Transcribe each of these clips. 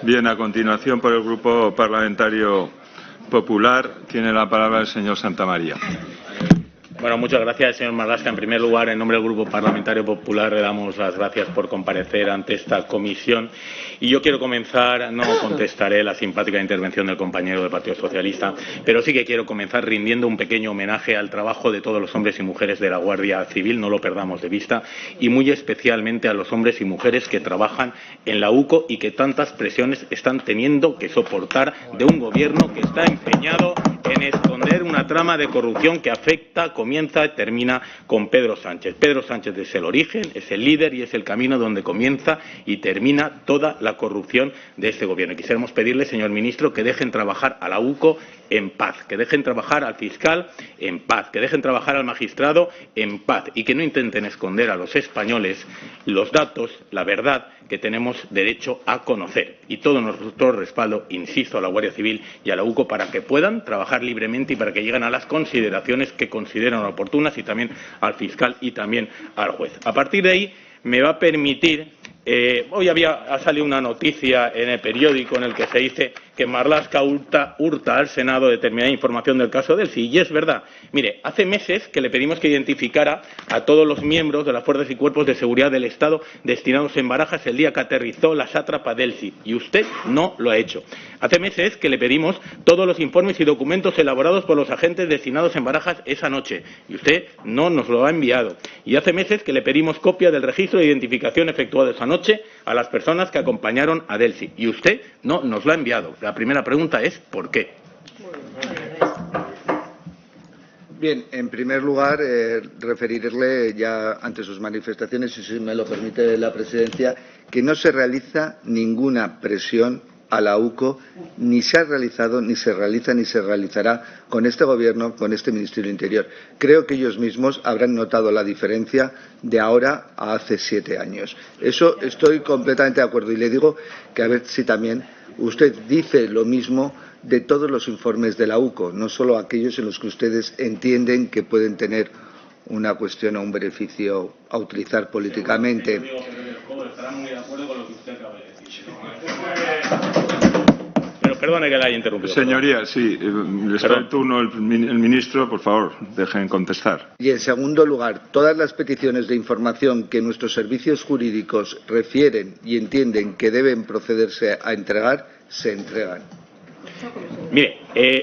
Bien, a continuación, por el Grupo Parlamentario Popular, tiene la palabra el señor Santamaría. Bueno, muchas gracias, señor Marlaska. En primer lugar, en nombre del Grupo Parlamentario Popular, le damos las gracias por comparecer ante esta comisión. Y yo quiero comenzar, no contestaré la simpática intervención del compañero del Partido Socialista, pero sí que quiero comenzar rindiendo un pequeño homenaje al trabajo de todos los hombres y mujeres de la Guardia Civil, no lo perdamos de vista, y muy especialmente a los hombres y mujeres que trabajan en la UCO y que tantas presiones están teniendo que soportar de un gobierno que está empeñado en esconder una trama de corrupción que afecta, comienza y termina con Pedro Sánchez. Pedro Sánchez es el origen, es el líder y es el camino donde comienza y termina toda la corrupción de este gobierno. Y quisiéramos pedirle, señor ministro, que dejen trabajar a la UCO en paz, que dejen trabajar al fiscal en paz, que dejen trabajar al magistrado en paz y que no intenten esconder a los españoles los datos, la verdad que tenemos derecho a conocer. Y todo nuestro respaldo, insisto, a la Guardia Civil y a la UCO para que puedan trabajar libremente y para que lleguen a las consideraciones que consideran oportunas y también al fiscal y también al juez. A partir de ahí me va a permitir, hoy ha salido una noticia en el periódico en el que se dice que Marlaska hurta al Senado determinada información del caso Delcy, y es verdad. Mire, hace meses que le pedimos que identificara a todos los miembros de las fuerzas y cuerpos de seguridad del Estado destinados en Barajas el día que aterrizó la sátrapa Delcy, y usted no lo ha hecho. Hace meses que le pedimos todos los informes y documentos elaborados por los agentes destinados en Barajas esa noche, y usted no nos lo ha enviado. Y hace meses que le pedimos copia del registro de identificación efectuado esa noche a las personas que acompañaron a Delcy, y usted no nos lo ha enviado. La primera pregunta es ¿por qué? Bien, en primer lugar, referirle ya ante sus manifestaciones, si me lo permite la Presidencia, que no se realiza ninguna presión a la UCO, ni se ha realizado, ni se realiza, ni se realizará con este Gobierno, con este Ministerio del Interior. Creo que ellos mismos habrán notado la diferencia de ahora a hace 7 años. Eso estoy completamente de acuerdo y le digo que a ver si también usted dice lo mismo de todos los informes de la UCO, no solo aquellos en los que ustedes entienden que pueden tener una cuestión o un beneficio a utilizar políticamente. Pero perdone que la haya interrumpido. Señoría, sí, le está el turno el ministro, por favor, dejen contestar. Y en segundo lugar, todas las peticiones de información que nuestros servicios jurídicos refieren y entienden que deben procederse a entregar, se entregan. Mire,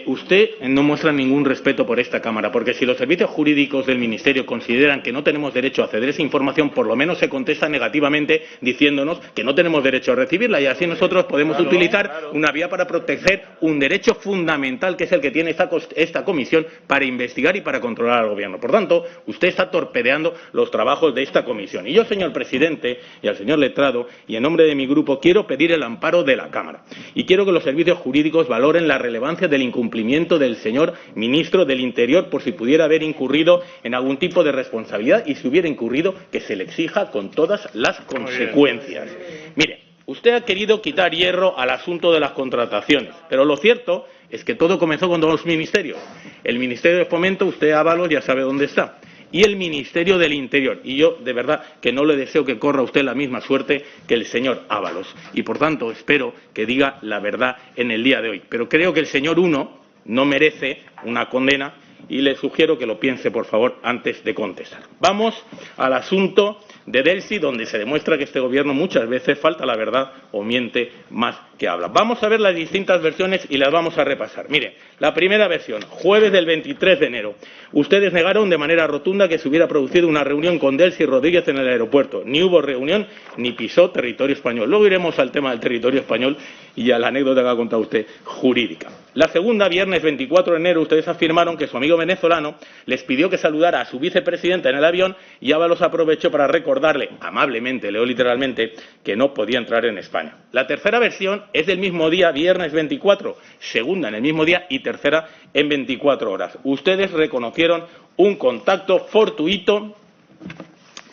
usted no muestra ningún respeto por esta Cámara, porque si los servicios jurídicos del Ministerio consideran que no tenemos derecho a acceder a esa información, por lo menos se contesta negativamente diciéndonos que no tenemos derecho a recibirla, y así nosotros podemos utilizar una vía para proteger un derecho fundamental que es el que tiene esta comisión para investigar y para controlar al Gobierno. Por tanto, usted está torpedeando los trabajos de esta comisión. Y yo, señor presidente, y al señor letrado, y en nombre de mi grupo, quiero pedir el amparo de la Cámara. Y quiero que los servicios jurídicos valoren la relevancia del incumplimiento del señor ministro del Interior por si pudiera haber incurrido en algún tipo de responsabilidad, y si hubiera incurrido, que se le exija con todas las consecuencias. Mire, usted ha querido quitar hierro al asunto de las contrataciones, pero lo cierto es que todo comenzó con 2 ministerios. El Ministerio de Fomento, usted, Ábalos, ya sabe dónde está, y el Ministerio del Interior. Y yo, de verdad, que no le deseo que corra usted la misma suerte que el señor Ábalos. Y, por tanto, espero que diga la verdad en el día de hoy. Pero creo que el señor Uno no merece una condena y le sugiero que lo piense, por favor, antes de contestar. Vamos al asunto de Delcy, donde se demuestra que este Gobierno muchas veces falta la verdad o miente más que habla. Vamos a ver las distintas versiones y las vamos a repasar. Mire, la primera versión, jueves del 23 de enero. Ustedes negaron de manera rotunda que se hubiera producido una reunión con Delcy Rodríguez en el aeropuerto. Ni hubo reunión ni pisó territorio español. Luego iremos al tema del territorio español y a la anécdota que ha contado usted jurídica. La segunda, viernes 24 de enero, ustedes afirmaron que su amigo venezolano les pidió que saludara a su vicepresidenta en el avión y Ábalos aprovechó para recordarle, amablemente, leo literalmente, que no podía entrar en España. La tercera versión es del mismo día, viernes 24, segunda en el mismo día y tercera en 24 horas. Ustedes reconocieron un contacto fortuito,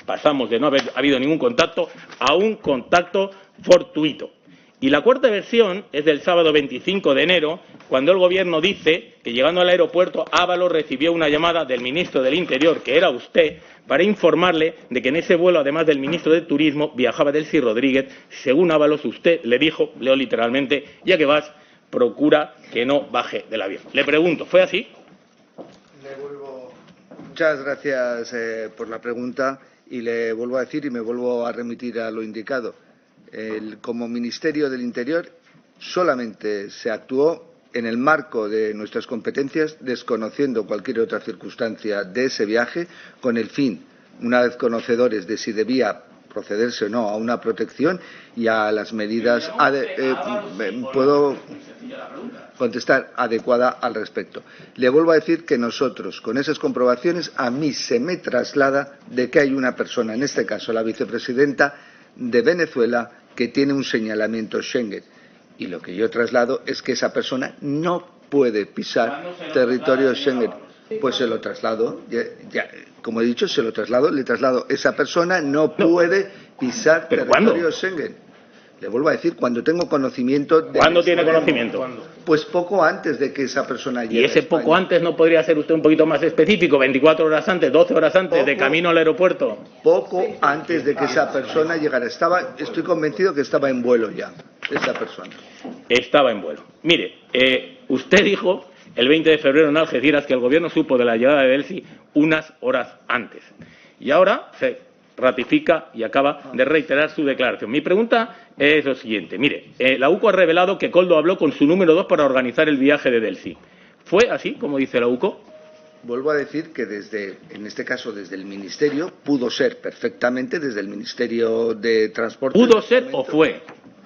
pasamos de no haber habido ningún contacto a un contacto fortuito. Y la cuarta versión es del sábado 25 de enero, cuando el Gobierno dice que llegando al aeropuerto Ábalos recibió una llamada del ministro del Interior, que era usted, para informarle de que en ese vuelo, además del ministro de Turismo, viajaba Delcy Rodríguez. Según Ábalos, usted le dijo, leo literalmente, ya que vas, procura que no baje del avión. Le pregunto, ¿fue así? Muchas gracias por la pregunta y le vuelvo a decir y me vuelvo a remitir a lo indicado. Como Ministerio del Interior solamente se actuó en el marco de nuestras competencias, desconociendo cualquier otra circunstancia de ese viaje, con el fin, una vez conocedores de si debía procederse o no a una protección y a las medidas puedo contestar adecuada al respecto. Le vuelvo a decir que nosotros, con esas comprobaciones, a mí se me traslada de que hay una persona, en este caso la vicepresidenta de Venezuela, que tiene un señalamiento Schengen. Y lo que yo traslado es que esa persona no puede pisar territorio Schengen. Pues se lo traslado, como he dicho, se lo traslado, le traslado. Esa persona no puede pisar territorio Schengen. Le vuelvo a decir, cuando tengo conocimiento de... ¿Cuándo tiene conocimiento? Pues poco antes de que esa persona llegue. ¿Y ese poco antes no podría ser usted un poquito más específico? ¿24 horas antes, 12 horas antes, de camino al aeropuerto? Poco antes de que esa persona llegara. Estoy convencido que estaba en vuelo ya, esa persona. Estaba en vuelo. Mire, usted dijo el 20 de febrero en Algeciras que el Gobierno supo de la llegada de Delcy unas horas antes. Y ahora se ratifica y acaba de reiterar su declaración. Mi pregunta es lo siguiente. Mire, la UCO ha revelado que Koldo habló con su número 2 para organizar el viaje de Delcy. ¿Fue así, como dice la UCO? Vuelvo a decir que en este caso, desde el Ministerio, pudo ser perfectamente, desde el Ministerio de Transporte... ¿Pudo ser o fue?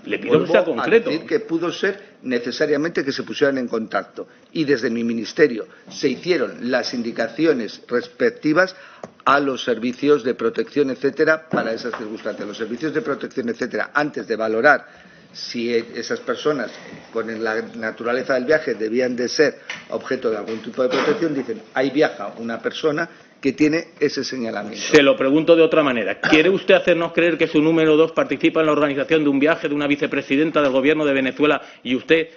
Le pido que sea concreto. A decir que pudo ser necesariamente que se pusieran en contacto. Y desde mi Ministerio se hicieron las indicaciones respectivas a los servicios de protección, etcétera, para esas circunstancias. Los servicios de protección, etcétera, antes de valorar si esas personas, con la naturaleza del viaje, debían de ser objeto de algún tipo de protección, dicen, ahí viaja una persona que tiene ese señalamiento. Se lo pregunto de otra manera. ¿Quiere usted hacernos creer que su número 2 participa en la organización de un viaje de una vicepresidenta del Gobierno de Venezuela y usted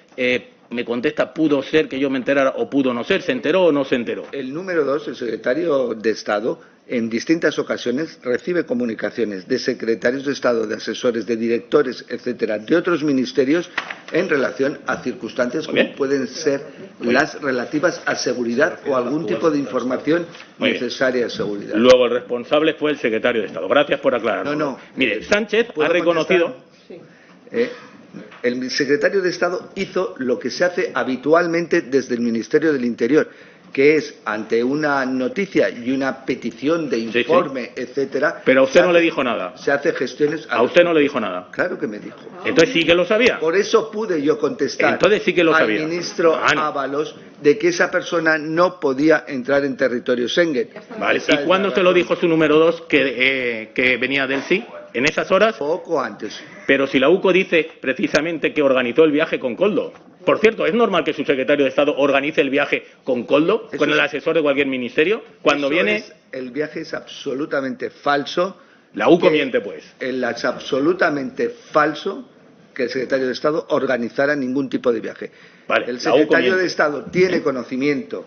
me contesta, pudo ser que yo me enterara o pudo no ser? ¿Se enteró o no se enteró? El número 2, el secretario de Estado, en distintas ocasiones recibe comunicaciones de secretarios de Estado, de asesores, de directores, etcétera, de otros ministerios en relación a circunstancias como pueden ser las relativas a seguridad o algún tipo de información necesaria a seguridad. Luego el responsable fue el secretario de Estado. Gracias por aclararlo. No. Mire, Sánchez ha reconocido... El secretario de Estado hizo lo que se hace habitualmente desde el Ministerio del Interior, que es ante una noticia y una petición de informe, etcétera. Pero a usted no le dijo nada. Se hace gestiones. ¿A usted no le dijo nada? Claro que me dijo. Entonces sí que lo sabía. Por eso pude yo contestar Entonces sí que lo sabía. al ministro Ábalos de que esa persona no podía entrar en territorio Schengen. Vale. ¿Y cuándo se lo dijo su número 2 que venía del sí? ¿En esas horas? Poco antes. Pero si la UCO dice precisamente que organizó el viaje con Koldo. Por cierto, ¿es normal que su secretario de Estado organice el viaje con Koldo, con el asesor de cualquier ministerio? Cuando viene... El viaje es absolutamente falso. La UCO miente, pues. Es absolutamente falso que el secretario de Estado organizara ningún tipo de viaje. Vale, el secretario de Estado tiene conocimiento,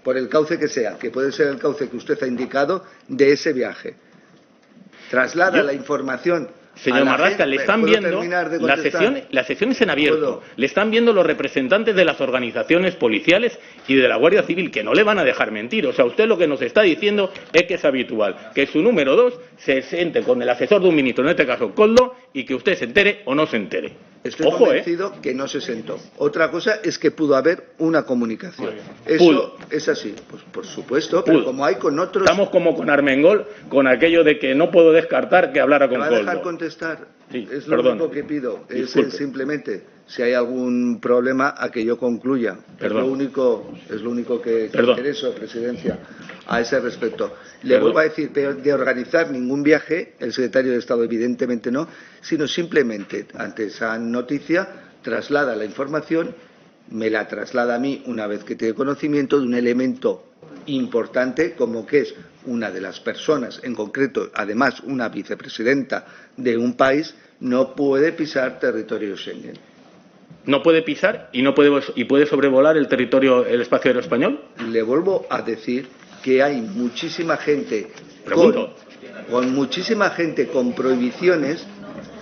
por el cauce que sea, que puede ser el cauce que usted ha indicado, de ese viaje. Traslada la información. Señor Marlasca, le están viendo las sesiones en abierto. Le están viendo los representantes de las organizaciones policiales y de la Guardia Civil, que no le van a dejar mentir. O sea, usted lo que nos está diciendo es que es habitual que su número 2 se siente con el asesor de un ministro, en este caso Koldo, y que usted se entere o no se entere. Estoy convencido que no se sentó. Otra cosa es que pudo haber una comunicación. Eso es así, pues por supuesto, pero como hay con otros... Estamos como con Armengol, con aquello de que no puedo descartar que hablara con Koldo. ¿Me va a dejar contestar? Sí, es lo único que pido. Es simplemente, si hay algún problema, a que yo concluya. Es lo único que intereso, Presidencia, a ese respecto. Le vuelvo a decir, de organizar ningún viaje, el secretario de Estado evidentemente no, sino simplemente ante esa noticia traslada la información, me la traslada a mí una vez que tiene conocimiento de un elemento importante como que es una de las personas, en concreto, además una vicepresidenta de un país, no puede pisar territorio Schengen. ¿No puede pisar y puede sobrevolar el espacio aéreo español? Le vuelvo a decir que hay muchísima gente con prohibiciones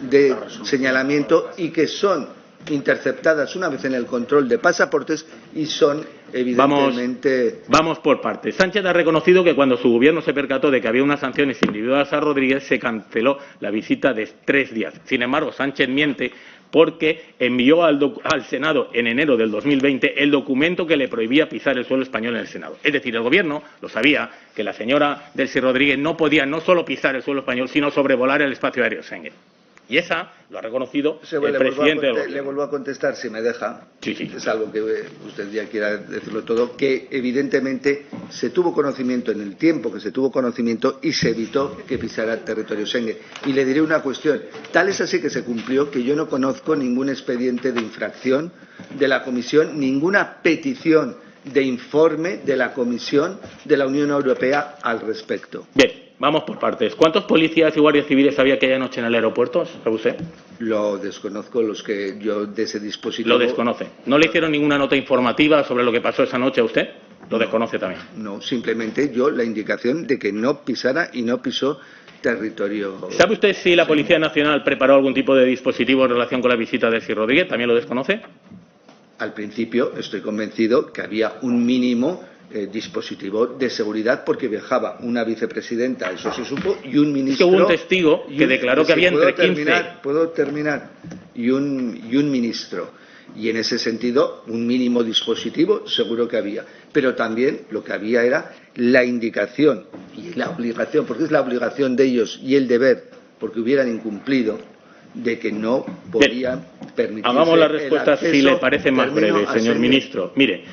de señalamiento y que son interceptadas una vez en el control de pasaportes y son evidentemente... Vamos por partes. Sánchez ha reconocido que cuando su gobierno se percató de que había unas sanciones individuales a Rodríguez se canceló la visita de 3 días. Sin embargo, Sánchez miente porque envió al Senado en enero del 2020 el documento que le prohibía pisar el suelo español en el Senado. Es decir, el Gobierno lo sabía, que la señora Delcy Rodríguez no podía no solo pisar el suelo español, sino sobrevolar el espacio aéreo Schengen. Y esa lo ha reconocido el presidente del Gobierno. Le vuelvo a contestar, si me deja. Sí. Es algo que usted ya quiera decirlo todo, que evidentemente se tuvo conocimiento en el tiempo que se tuvo conocimiento y se evitó que pisara territorio Schengen. Y le diré una cuestión. Tal es así que se cumplió que yo no conozco ningún expediente de infracción de la Comisión, ninguna petición de informe de la Comisión de la Unión Europea al respecto. Bien. Vamos por partes. ¿Cuántos policías y guardias civiles había aquella noche en el aeropuerto, sabe usted? Lo desconozco, los que yo de ese dispositivo... Lo desconoce. ¿No le hicieron ninguna nota informativa sobre lo que pasó esa noche a usted? Lo desconoce también. No, simplemente yo la indicación de que no pisara y no pisó territorio... ¿Sabe usted si la Policía Nacional preparó algún tipo de dispositivo en relación con la visita de Delcy Rodríguez? ¿También lo desconoce? Al principio estoy convencido que había un mínimo dispositivo de seguridad porque viajaba una vicepresidenta, eso se supo, y un ministro... Es que hubo un testigo que declaró que había entre 15... ¿Puedo terminar? Y un ministro. Y en ese sentido, un mínimo dispositivo seguro que había. Pero también lo que había era la indicación y la obligación, porque es la obligación de ellos y el deber, porque hubieran incumplido, de que no podían permitirse... Hagamos la respuesta si le parece más breve, señor ministro. Mire,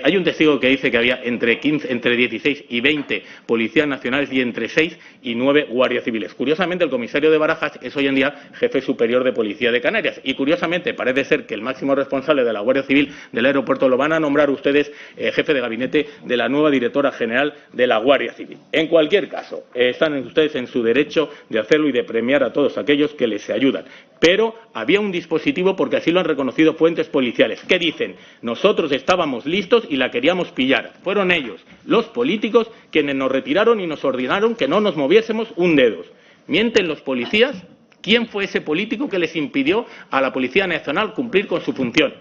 hay un testigo que dice que había entre 16 y 20 policías nacionales y entre 6 y 9 guardias civiles. Curiosamente, el comisario de Barajas es hoy en día jefe superior de Policía de Canarias. Y curiosamente, parece ser que el máximo responsable de la Guardia Civil del aeropuerto lo van a nombrar ustedes jefe de gabinete de la nueva directora general de la Guardia Civil. En cualquier caso, están ustedes en su derecho de hacerlo y de premiar a todos aquellos que les ayudan. Pero había un dispositivo, porque así lo han reconocido fuentes policiales, que dicen: nosotros estábamos listos y la queríamos pillar. Fueron ellos, los políticos, quienes nos retiraron y nos ordenaron que no nos moviésemos un dedo. ¿Mienten los policías? ¿Quién fue ese político que les impidió a la Policía Nacional cumplir con su función?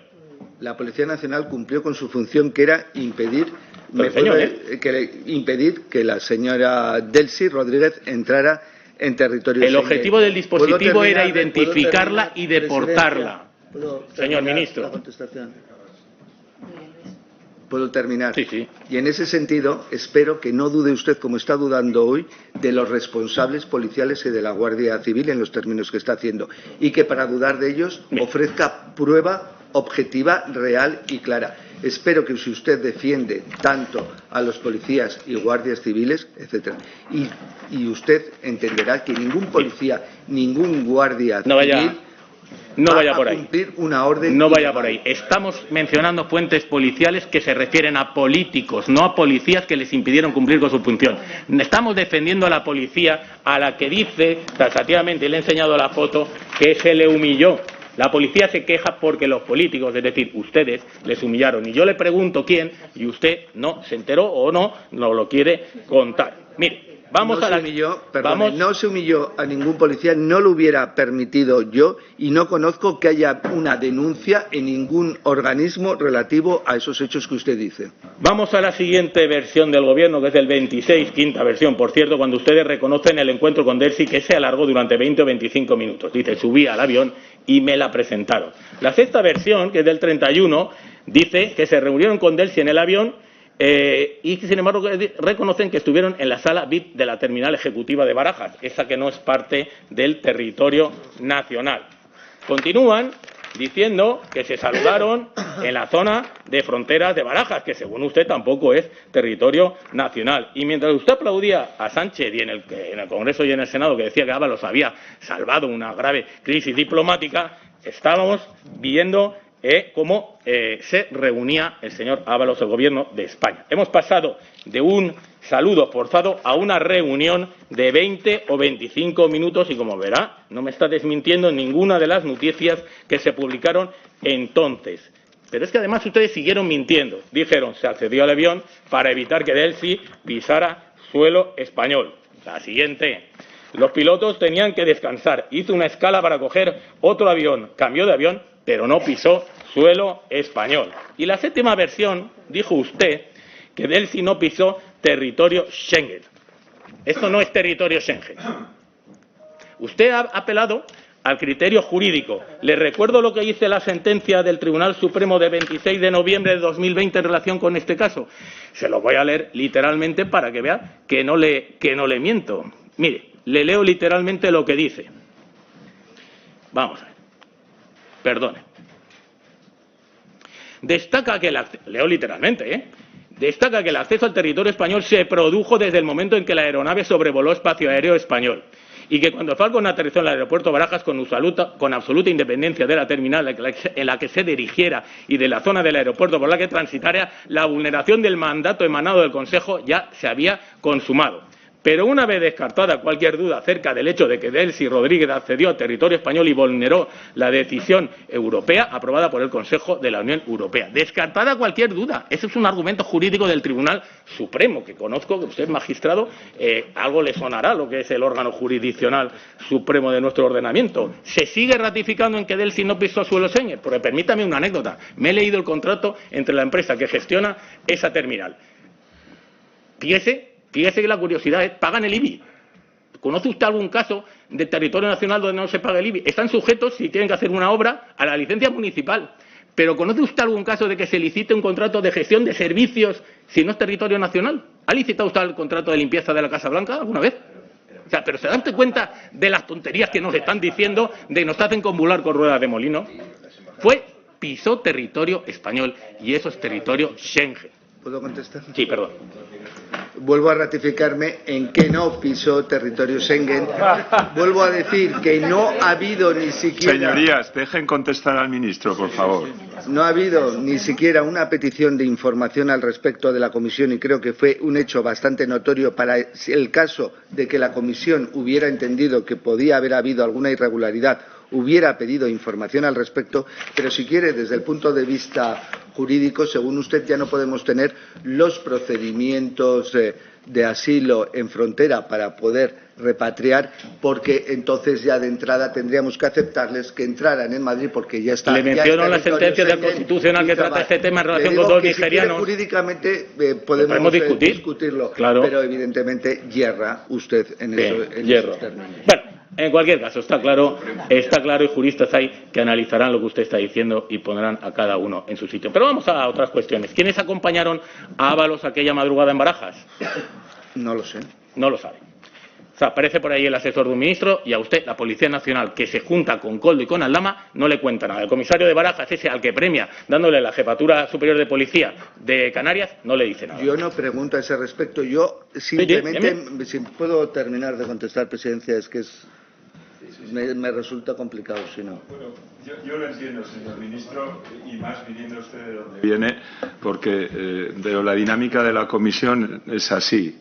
La Policía Nacional cumplió con su función, que era impedir que la señora Delcy Rodríguez entrara en territorio El Schengen. objetivo del dispositivo era identificarla y deportarla. Señor ministro. ¿Puedo terminar? Sí. Y en ese sentido, espero que no dude usted, como está dudando hoy, de los responsables policiales y de la Guardia Civil en los términos que está haciendo. Y que para dudar de ellos ofrezca prueba objetiva, real y clara. Espero que si usted defiende tanto a los policías y guardias civiles, etcétera, y usted entenderá que ningún policía, ningún guardia civil no vaya por ahí. Cumplir una orden. No vaya por ahí. Estamos mencionando fuentes policiales que se refieren a políticos, no a policías que les impidieron cumplir con su función. Estamos defendiendo a la policía, a la que dice taxativamente, le he enseñado la foto, que se le humilló. La policía se queja porque los políticos, es decir, ustedes, les humillaron. Y yo le pregunto quién, y usted no se enteró o no lo quiere contar. Mire. No se humilló a ningún policía, no lo hubiera permitido yo, y no conozco que haya una denuncia en ningún organismo relativo a esos hechos que usted dice. Vamos a la siguiente versión del Gobierno, que es del 26, quinta versión, por cierto, cuando ustedes reconocen el encuentro con Delcy, que se alargó durante 20 o 25 minutos. Dice: subí al avión y me la presentaron. La sexta versión, que es del 31, dice que se reunieron con Delcy en el avión y que, sin embargo, reconocen que estuvieron en la sala VIP de la terminal ejecutiva de Barajas, esa que no es parte del territorio nacional. Continúan diciendo que se saludaron en la zona de fronteras de Barajas, que según usted tampoco es territorio nacional. Y mientras usted aplaudía a Sánchez y en el Congreso y en el Senado, que decía que Ábalos había salvado una grave crisis diplomática, estábamos viendo cómo se reunía el señor Ábalos, el Gobierno de España. Hemos pasado de un saludo forzado a una reunión de 20 o 25 minutos y, como verá, no me está desmintiendo ninguna de las noticias que se publicaron entonces. Pero es que además ustedes siguieron mintiendo. Dijeron, se accedió al avión para evitar que Delcy pisara suelo español. La siguiente. Los pilotos tenían que descansar. Hizo una escala para coger otro avión. Cambió de avión, pero no pisó suelo español. Y la séptima versión, dijo usted, que Delcy no pisó territorio Schengen. Esto no es territorio Schengen. Usted ha apelado al criterio jurídico. Le recuerdo lo que dice la sentencia del Tribunal Supremo de 26 de noviembre de 2020 en relación con este caso. Se lo voy a leer literalmente para que vea que no le miento. Mire, le leo literalmente lo que dice. Vamos a ver. Perdone. Destaca que leo literalmente, destaca que el acceso al territorio español se produjo desde el momento en que la aeronave sobrevoló espacio aéreo español y que cuando el Falcon aterrizó en el aeropuerto Barajas con absoluta independencia de la terminal en la que se dirigiera y de la zona del aeropuerto por la que transitara, la vulneración del mandato emanado del Consejo ya se había consumado. Pero una vez descartada cualquier duda acerca del hecho de que Delcy Rodríguez accedió al territorio español y vulneró la decisión europea aprobada por el Consejo de la Unión Europea. Descartada cualquier duda. Ese es un argumento jurídico del Tribunal Supremo, que conozco, que usted es magistrado, algo le sonará lo que es el órgano jurisdiccional supremo de nuestro ordenamiento. ¿Se sigue ratificando en que Delcy no pisó suelo Schengen? Porque permítame una anécdota. Me he leído el contrato entre la empresa que gestiona esa terminal. Fíjese que la curiosidad es, pagan el IBI. ¿Conoce usted algún caso de territorio nacional donde no se paga el IBI? Están sujetos, si tienen que hacer una obra, a la licencia municipal. Pero ¿conoce usted algún caso de que se licite un contrato de gestión de servicios si no es territorio nacional? ¿Ha licitado usted el contrato de limpieza de la Casa Blanca alguna vez? O sea, pero ¿se dan cuenta de las tonterías que nos están diciendo, de que nos hacen convular con ruedas de molino? Pisó territorio español y eso es territorio Schengen. ¿Puedo contestar? Sí, perdón. Vuelvo a ratificarme en que no pisó territorio Schengen. Vuelvo a decir que no ha habido ni siquiera... Señorías, dejen contestar al ministro, por favor. No ha habido ni siquiera una petición de información al respecto de la Comisión y creo que fue un hecho bastante notorio para el caso de que la Comisión hubiera entendido que podía haber habido alguna irregularidad, hubiera pedido información al respecto, pero si quiere, desde el punto de vista jurídico, según usted, ya no podemos tener los procedimientos de asilo en frontera para poder repatriar, porque entonces ya de entrada tendríamos que aceptarles que entraran en Madrid porque ya está. Le menciono la sentencia del Constitucional que trata este tema en relación con dos nigerianos. Si jurídicamente podemos discutirlo, claro. Pero evidentemente yerra usted en esos términos. Bueno, en cualquier caso, está claro, y juristas hay que analizarán lo que usted está diciendo y pondrán a cada uno en su sitio. Pero vamos a otras cuestiones. ¿Quiénes acompañaron a Ábalos aquella madrugada en Barajas? No lo sé. No lo sabe. O sea, aparece por ahí el asesor de un ministro y a usted, la Policía Nacional, que se junta con Coldo y con Aldama, no le cuenta nada. El comisario de Barajas, ese al que premia, dándole la Jefatura Superior de Policía de Canarias, no le dice nada. Yo no pregunto a ese respecto. Yo simplemente, si puedo terminar de contestar, Presidencia, es que me resulta complicado, si no. Bueno, yo lo entiendo, señor ministro, y más viniendo usted de donde viene, porque la dinámica de la comisión es así.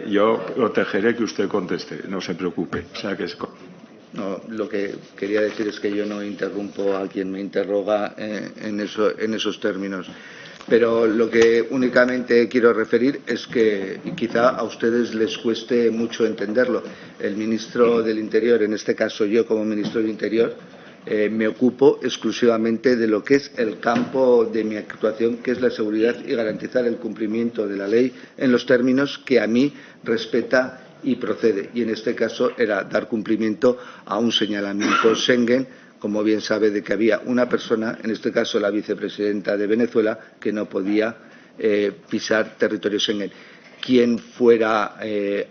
Yo protegeré que usted conteste, no se preocupe. O sea, que es... No, lo que quería decir es que yo no interrumpo a quien me interroga en esos términos. Pero lo que únicamente quiero referir es que quizá a ustedes les cueste mucho entenderlo. El ministro del Interior, en este caso yo como ministro del Interior, me ocupo exclusivamente de lo que es el campo de mi actuación, que es la seguridad y garantizar el cumplimiento de la ley en los términos que a mí respeta y procede. Y en este caso era dar cumplimiento a un señalamiento Schengen, como bien sabe, de que había una persona, en este caso la vicepresidenta de Venezuela, que no podía pisar territorio Schengen. Quien fuera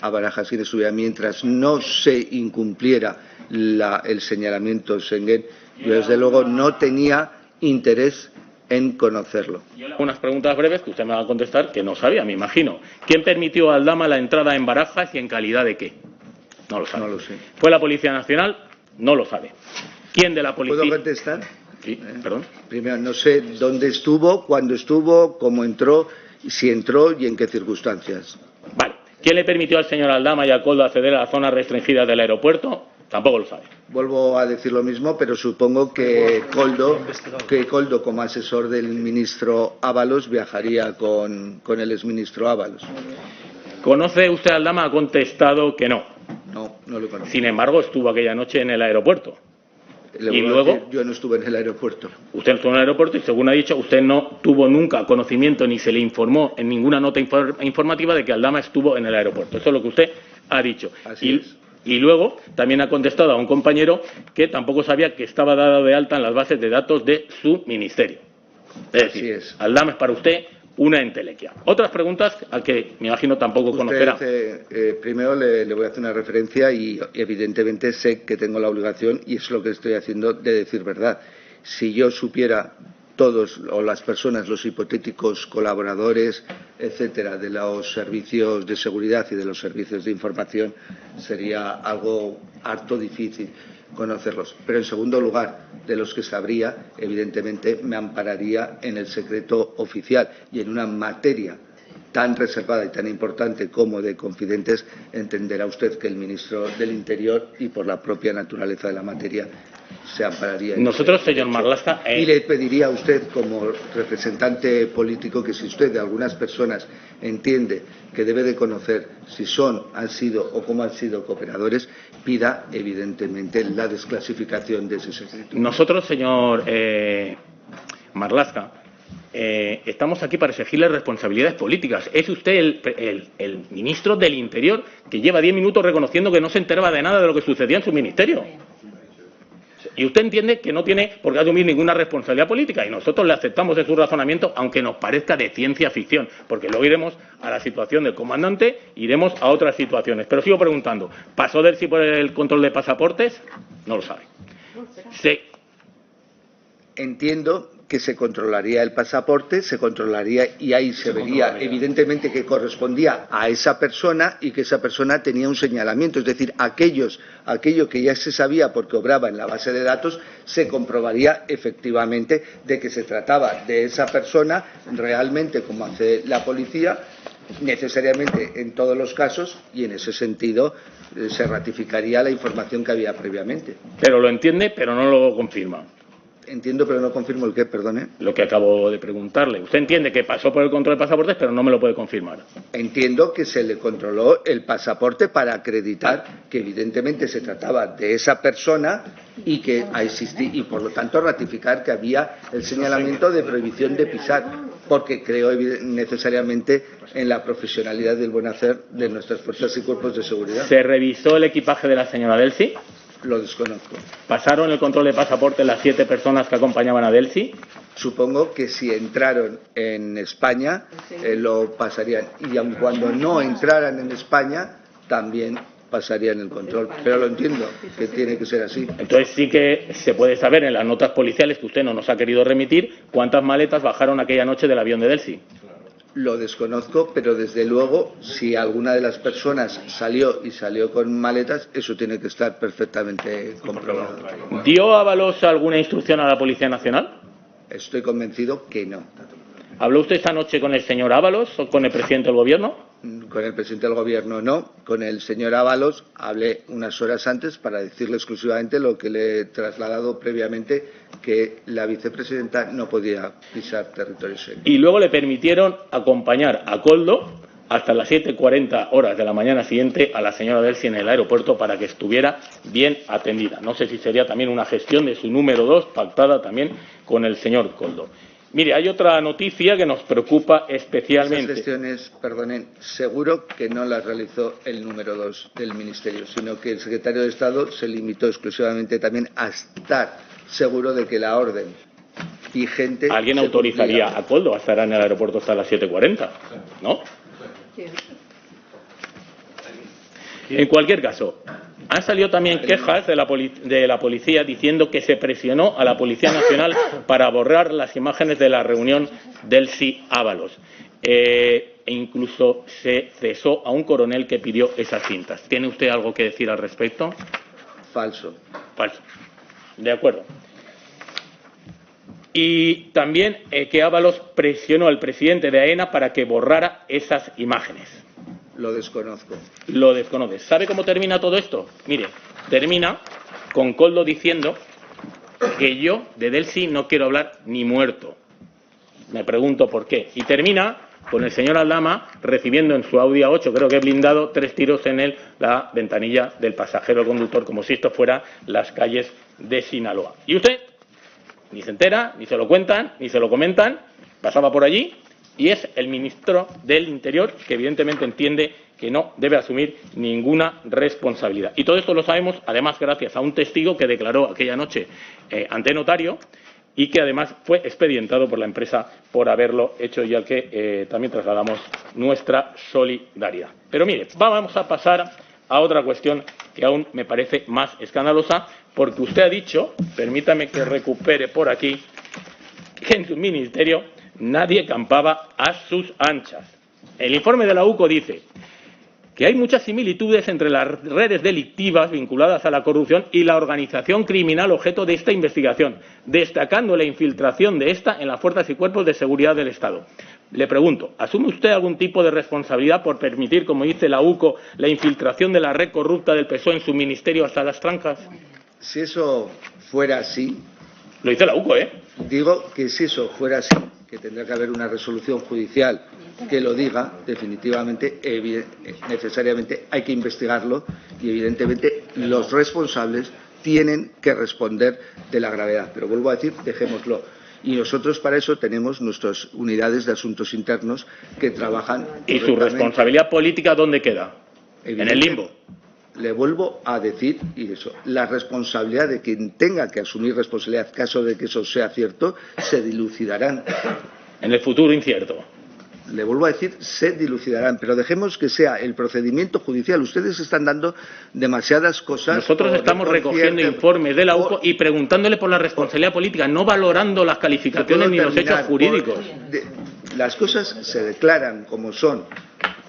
a Barajas y estuviera mientras no se incumpliera el señalamiento Schengen, yo desde luego no tenía interés en conocerlo. Unas preguntas breves que usted me va a contestar, que no sabía, me imagino. ¿Quién permitió a Aldama la entrada en Barajas y en calidad de qué? No lo sabe. No lo sé. ¿Fue la Policía Nacional? No lo sabe. ¿Quién de la policía? ¿Puedo contestar? Sí, perdón. Primero, no sé dónde estuvo, cuándo estuvo, cómo entró, si entró y en qué circunstancias. ¿Quién le permitió al señor Aldama y a Koldo acceder a las zonas restringidas del aeropuerto? Tampoco lo sabe. Vuelvo a decir lo mismo, pero supongo que Koldo, como asesor del ministro Ábalos, viajaría con el exministro Ábalos. ¿Conoce usted a Aldama? Ha contestado que no. No, no lo conozco. Sin embargo, estuvo aquella noche en el aeropuerto. Y luego yo no estuve en el aeropuerto. Usted estuvo en el aeropuerto y, según ha dicho, usted no tuvo nunca conocimiento ni se le informó en ninguna nota informativa de que Aldama estuvo en el aeropuerto. Eso es lo que usted ha dicho. Así es. Y luego también ha contestado a un compañero que tampoco sabía que estaba dado de alta en las bases de datos de su ministerio. Es decir, Aldama es para usted una entelequia. Otras preguntas a que me imagino tampoco conocerá. Primero le voy a hacer una referencia y evidentemente sé que tengo la obligación, y es lo que estoy haciendo, de decir verdad. Si yo supiera todos o las personas, los hipotéticos colaboradores, etcétera, de los servicios de seguridad y de los servicios de información, sería algo harto difícil conocerlos. Pero, en segundo lugar, de los que sabría, evidentemente me ampararía en el secreto oficial, y en una materia tan reservada y tan importante como de confidentes, entenderá usted que el ministro del Interior, y por la propia naturaleza de la materia, se ampararía. Nosotros, señor Marlaska, y le pediría a usted, como representante político, que si usted de algunas personas entiende que debe de conocer si han sido o cómo han sido cooperadores, pida evidentemente la desclasificación de ese secreto. Nosotros, señor Marlaska, estamos aquí para exigirle responsabilidades políticas. Es usted el ministro del Interior, que lleva 10 minutos reconociendo que no se enteraba de nada de lo que sucedía en su ministerio. Y usted entiende que no tiene por qué asumir ninguna responsabilidad política, y nosotros le aceptamos en su razonamiento, aunque nos parezca de ciencia ficción, porque luego iremos a la situación del comandante, iremos a otras situaciones. Pero sigo preguntando, ¿pasó Delcy por el control de pasaportes? No lo sabe. Sí. Entiendo que se controlaría el pasaporte, se controlaría, y ahí se vería evidentemente que correspondía a esa persona y que esa persona tenía un señalamiento. Es decir, aquello que ya se sabía porque obraba en la base de datos, se comprobaría efectivamente de que se trataba de esa persona realmente, como hace la policía, necesariamente en todos los casos, y en ese sentido se ratificaría la información que había previamente. Pero lo entiende, pero no lo confirma. Entiendo, pero no confirmo el qué, perdone. Lo que acabo de preguntarle. Usted entiende que pasó por el control de pasaportes, pero no me lo puede confirmar. Entiendo que se le controló el pasaporte para acreditar que evidentemente se trataba de esa persona y que existía, y por lo tanto ratificar que había el señalamiento de prohibición de pisar, porque creo necesariamente en la profesionalidad del buen hacer de nuestras fuerzas y cuerpos de seguridad. ¿Se revisó el equipaje de la señora Delcy? Lo desconozco. ¿Pasaron el control de pasaporte las 7 personas que acompañaban a Delcy? Supongo que si entraron en España lo pasarían, y aun cuando no entraran en España también pasarían el control. Pero lo entiendo, que tiene que ser así. Entonces sí que se puede saber en las notas policiales que usted no nos ha querido remitir cuántas maletas bajaron aquella noche del avión de Delcy. Lo desconozco, pero desde luego, si alguna de las personas salió con maletas, eso tiene que estar perfectamente comprobado. ¿Dio Ábalos alguna instrucción a la Policía Nacional? Estoy convencido que no. ¿Habló usted esta noche con el señor Ábalos o con el presidente del Gobierno? Con el presidente del Gobierno no. Con el señor Ábalos hablé unas horas antes para decirle exclusivamente lo que le he trasladado previamente, que la vicepresidenta no podía pisar territorio Schengen. Y luego le permitieron acompañar a Koldo hasta las 7:40 horas de la mañana siguiente a la señora Delcy en el aeropuerto para que estuviera bien atendida. No sé si sería también una gestión de su número 2 pactada también con el señor Koldo. Mire, hay otra noticia que nos preocupa especialmente. Esas gestiones, perdonen, seguro que no las realizó el número 2 del Ministerio, sino que el secretario de Estado se limitó exclusivamente también a estar seguro de que la orden vigente... ¿Alguien autorizaría a Koldo a estar en el aeropuerto hasta las 7:40? ¿No? En cualquier caso, han salido también quejas de la policía diciendo que se presionó a la Policía Nacional para borrar las imágenes de la reunión Delcy-Ábalos. E incluso se cesó a un coronel que pidió esas cintas. ¿Tiene usted algo que decir al respecto? Falso. Falso. De acuerdo. Y también que Ábalos presionó al presidente de AENA para que borrara esas imágenes. Lo desconozco. Lo desconoce. ¿Sabe cómo termina todo esto? Mire, termina con Koldo diciendo que yo de Delsi no quiero hablar ni muerto. Me pregunto por qué. Y termina con el señor Aldama recibiendo en su Audi A8, creo que blindado, 3 tiros en la ventanilla del pasajero conductor, como si esto fuera las calles de Sinaloa. Y usted ni se entera, ni se lo cuentan, ni se lo comentan, pasaba por allí y es el ministro del Interior que evidentemente entiende que no debe asumir ninguna responsabilidad. Y todo esto lo sabemos, además, gracias a un testigo que declaró aquella noche ante notario y que además fue expedientado por la empresa por haberlo hecho y al que también trasladamos nuestra solidaridad. Pero mire, vamos a pasar a otra cuestión que aún me parece más escandalosa, porque usted ha dicho, permítame que recupere por aquí, que en su ministerio nadie campaba a sus anchas. El informe de la UCO dice que hay muchas similitudes entre las redes delictivas vinculadas a la corrupción y la organización criminal objeto de esta investigación, destacando la infiltración de esta en las fuerzas y cuerpos de seguridad del Estado. Le pregunto, ¿asume usted algún tipo de responsabilidad por permitir, como dice la UCO, la infiltración de la red corrupta del PSOE en su ministerio hasta las trancas? Si eso fuera así... Lo dice la UCO, ¿eh? Digo que si eso fuera así, que tendrá que haber una resolución judicial que lo diga, definitivamente, necesariamente hay que investigarlo y, evidentemente, los responsables tienen que responder de la gravedad. Pero vuelvo a decir, dejémoslo. Y nosotros para eso tenemos nuestras unidades de asuntos internos que trabajan. ¿Y su responsabilidad política dónde queda? En el limbo. Le vuelvo a decir, y eso, la responsabilidad de quien tenga que asumir responsabilidad, caso de que eso sea cierto, se dilucidarán. En el futuro incierto. Le vuelvo a decir, se dilucidarán, pero dejemos que sea el procedimiento judicial. Ustedes están dando demasiadas cosas. Nosotros estamos recogiendo informes de la UCO y preguntándole por la responsabilidad política, no valorando las calificaciones ni los hechos jurídicos. Las cosas se declaran como son,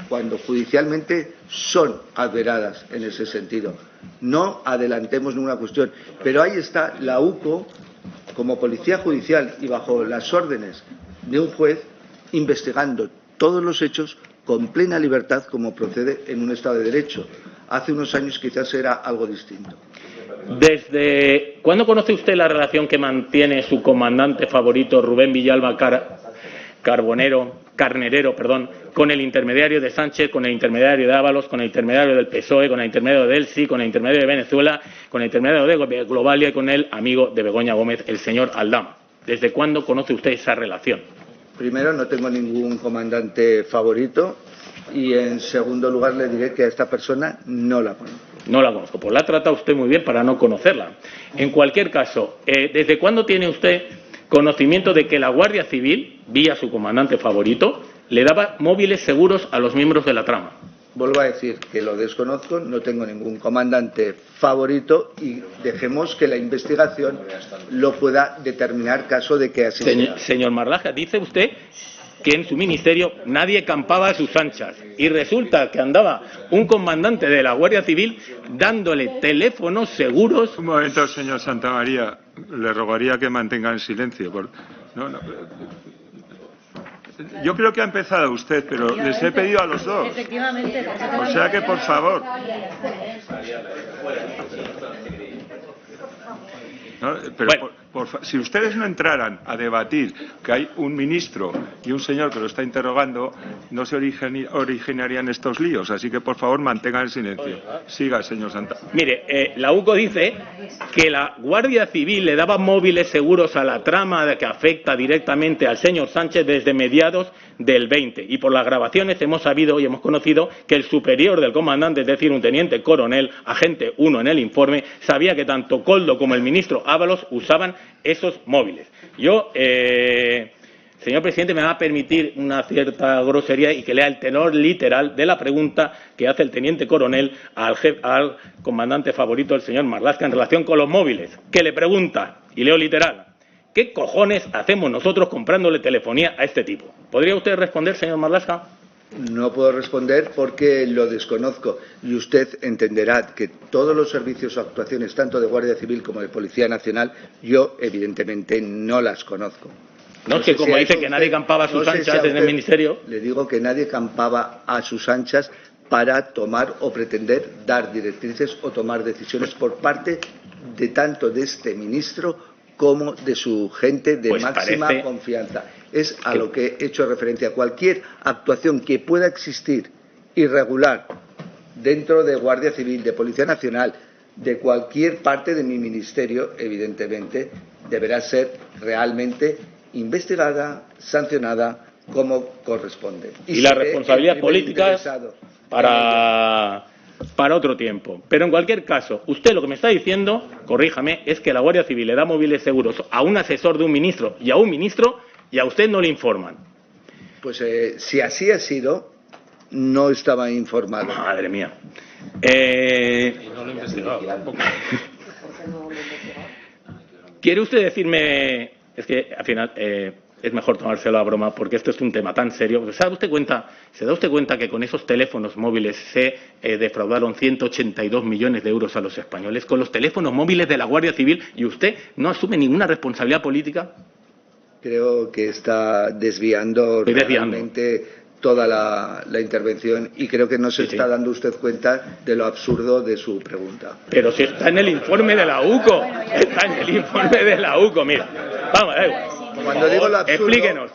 cuando judicialmente son adveradas en ese sentido. No adelantemos ninguna cuestión. Pero ahí está la UCO, como policía judicial y bajo las órdenes de un juez, investigando todos los hechos con plena libertad, como procede en un Estado de Derecho. Hace unos años quizás era algo distinto. ¿Desde cuándo conoce usted la relación que mantiene su comandante favorito, Rubén Villalba Carnerero, con el intermediario de Sánchez, con el intermediario de Ábalos, con el intermediario del PSOE, con el intermediario de Delsi, con el intermediario de Venezuela, con el intermediario de Globalia y con el amigo de Begoña Gómez, el señor Aldama? ¿Desde cuándo conoce usted esa relación? Primero, no tengo ningún comandante favorito y, en segundo lugar, le diré que a esta persona no la conozco. No la conozco. Pues la ha tratado usted muy bien para no conocerla. En cualquier caso, ¿desde cuándo tiene usted conocimiento de que la Guardia Civil, vía su comandante favorito, le daba móviles seguros a los miembros de la trama? Vuelvo a decir que lo desconozco, no tengo ningún comandante favorito y dejemos que la investigación lo pueda determinar caso de que así sea. Señor Marlaska, dice usted que en su ministerio nadie campaba a sus anchas y resulta que andaba un comandante de la Guardia Civil dándole teléfonos seguros. Un momento, señor Santamaría, le rogaría que mantenga en silencio. Yo creo que ha empezado usted, pero les he pedido a los dos. Efectivamente. O sea que, por favor. ¿No? Pero bueno. Si ustedes no entraran a debatir que hay un ministro y un señor que lo está interrogando, no se originarían estos líos. Así que, por favor, mantengan el silencio. Siga, señor Santa. Mire, la UCO dice que la Guardia Civil le daba móviles seguros a la trama que afecta directamente al señor Sánchez desde mediados del 20. Y por las grabaciones hemos sabido y hemos conocido que el superior del comandante, es decir, un teniente coronel, agente 1 en el informe, sabía que tanto Koldo como el ministro Ábalos usaban esos móviles. Yo, señor presidente, me va a permitir una cierta grosería y que lea el tenor literal de la pregunta que hace el teniente coronel al comandante favorito, el señor Marlaska, en relación con los móviles, que le pregunta, y leo literal: ¿qué cojones hacemos nosotros comprándole telefonía a este tipo? ¿Podría usted responder, señor Marlaska? No puedo responder porque lo desconozco y usted entenderá que todos los servicios o actuaciones, tanto de Guardia Civil como de Policía Nacional, yo evidentemente no las conozco. No, es que como dice que nadie campaba a sus anchas en el ministerio. Le digo que nadie campaba a sus anchas para tomar o pretender dar directrices o tomar decisiones por parte de tanto de este ministro como de su gente de máxima confianza. Es a lo que he hecho referencia. Cualquier actuación que pueda existir irregular dentro de Guardia Civil, de Policía Nacional, de cualquier parte de mi ministerio, evidentemente, deberá ser realmente investigada, sancionada como corresponde. Y la responsabilidad política para otro tiempo. Pero en cualquier caso, usted lo que me está diciendo, corríjame, es que la Guardia Civil le da móviles seguros a un asesor de un ministro y a un ministro y a usted no le informan. Pues si así ha sido, no estaba informado. Madre mía. Y no lo he investigado tampoco. ¿Quiere usted decirme? Es que al final es mejor tomárselo a broma porque esto es un tema tan serio. ¿Se da usted cuenta que con esos teléfonos móviles se defraudaron 182 millones de euros a los españoles con los teléfonos móviles de la Guardia Civil y usted no asume ninguna responsabilidad política? Creo que está desviando realmente toda la intervención y creo que no se está dando usted cuenta de lo absurdo de su pregunta. Pero si está en el informe de la UCO, está en el informe de la UCO, mira. Vamos, Cuando digo lo absurdo, explíquenos.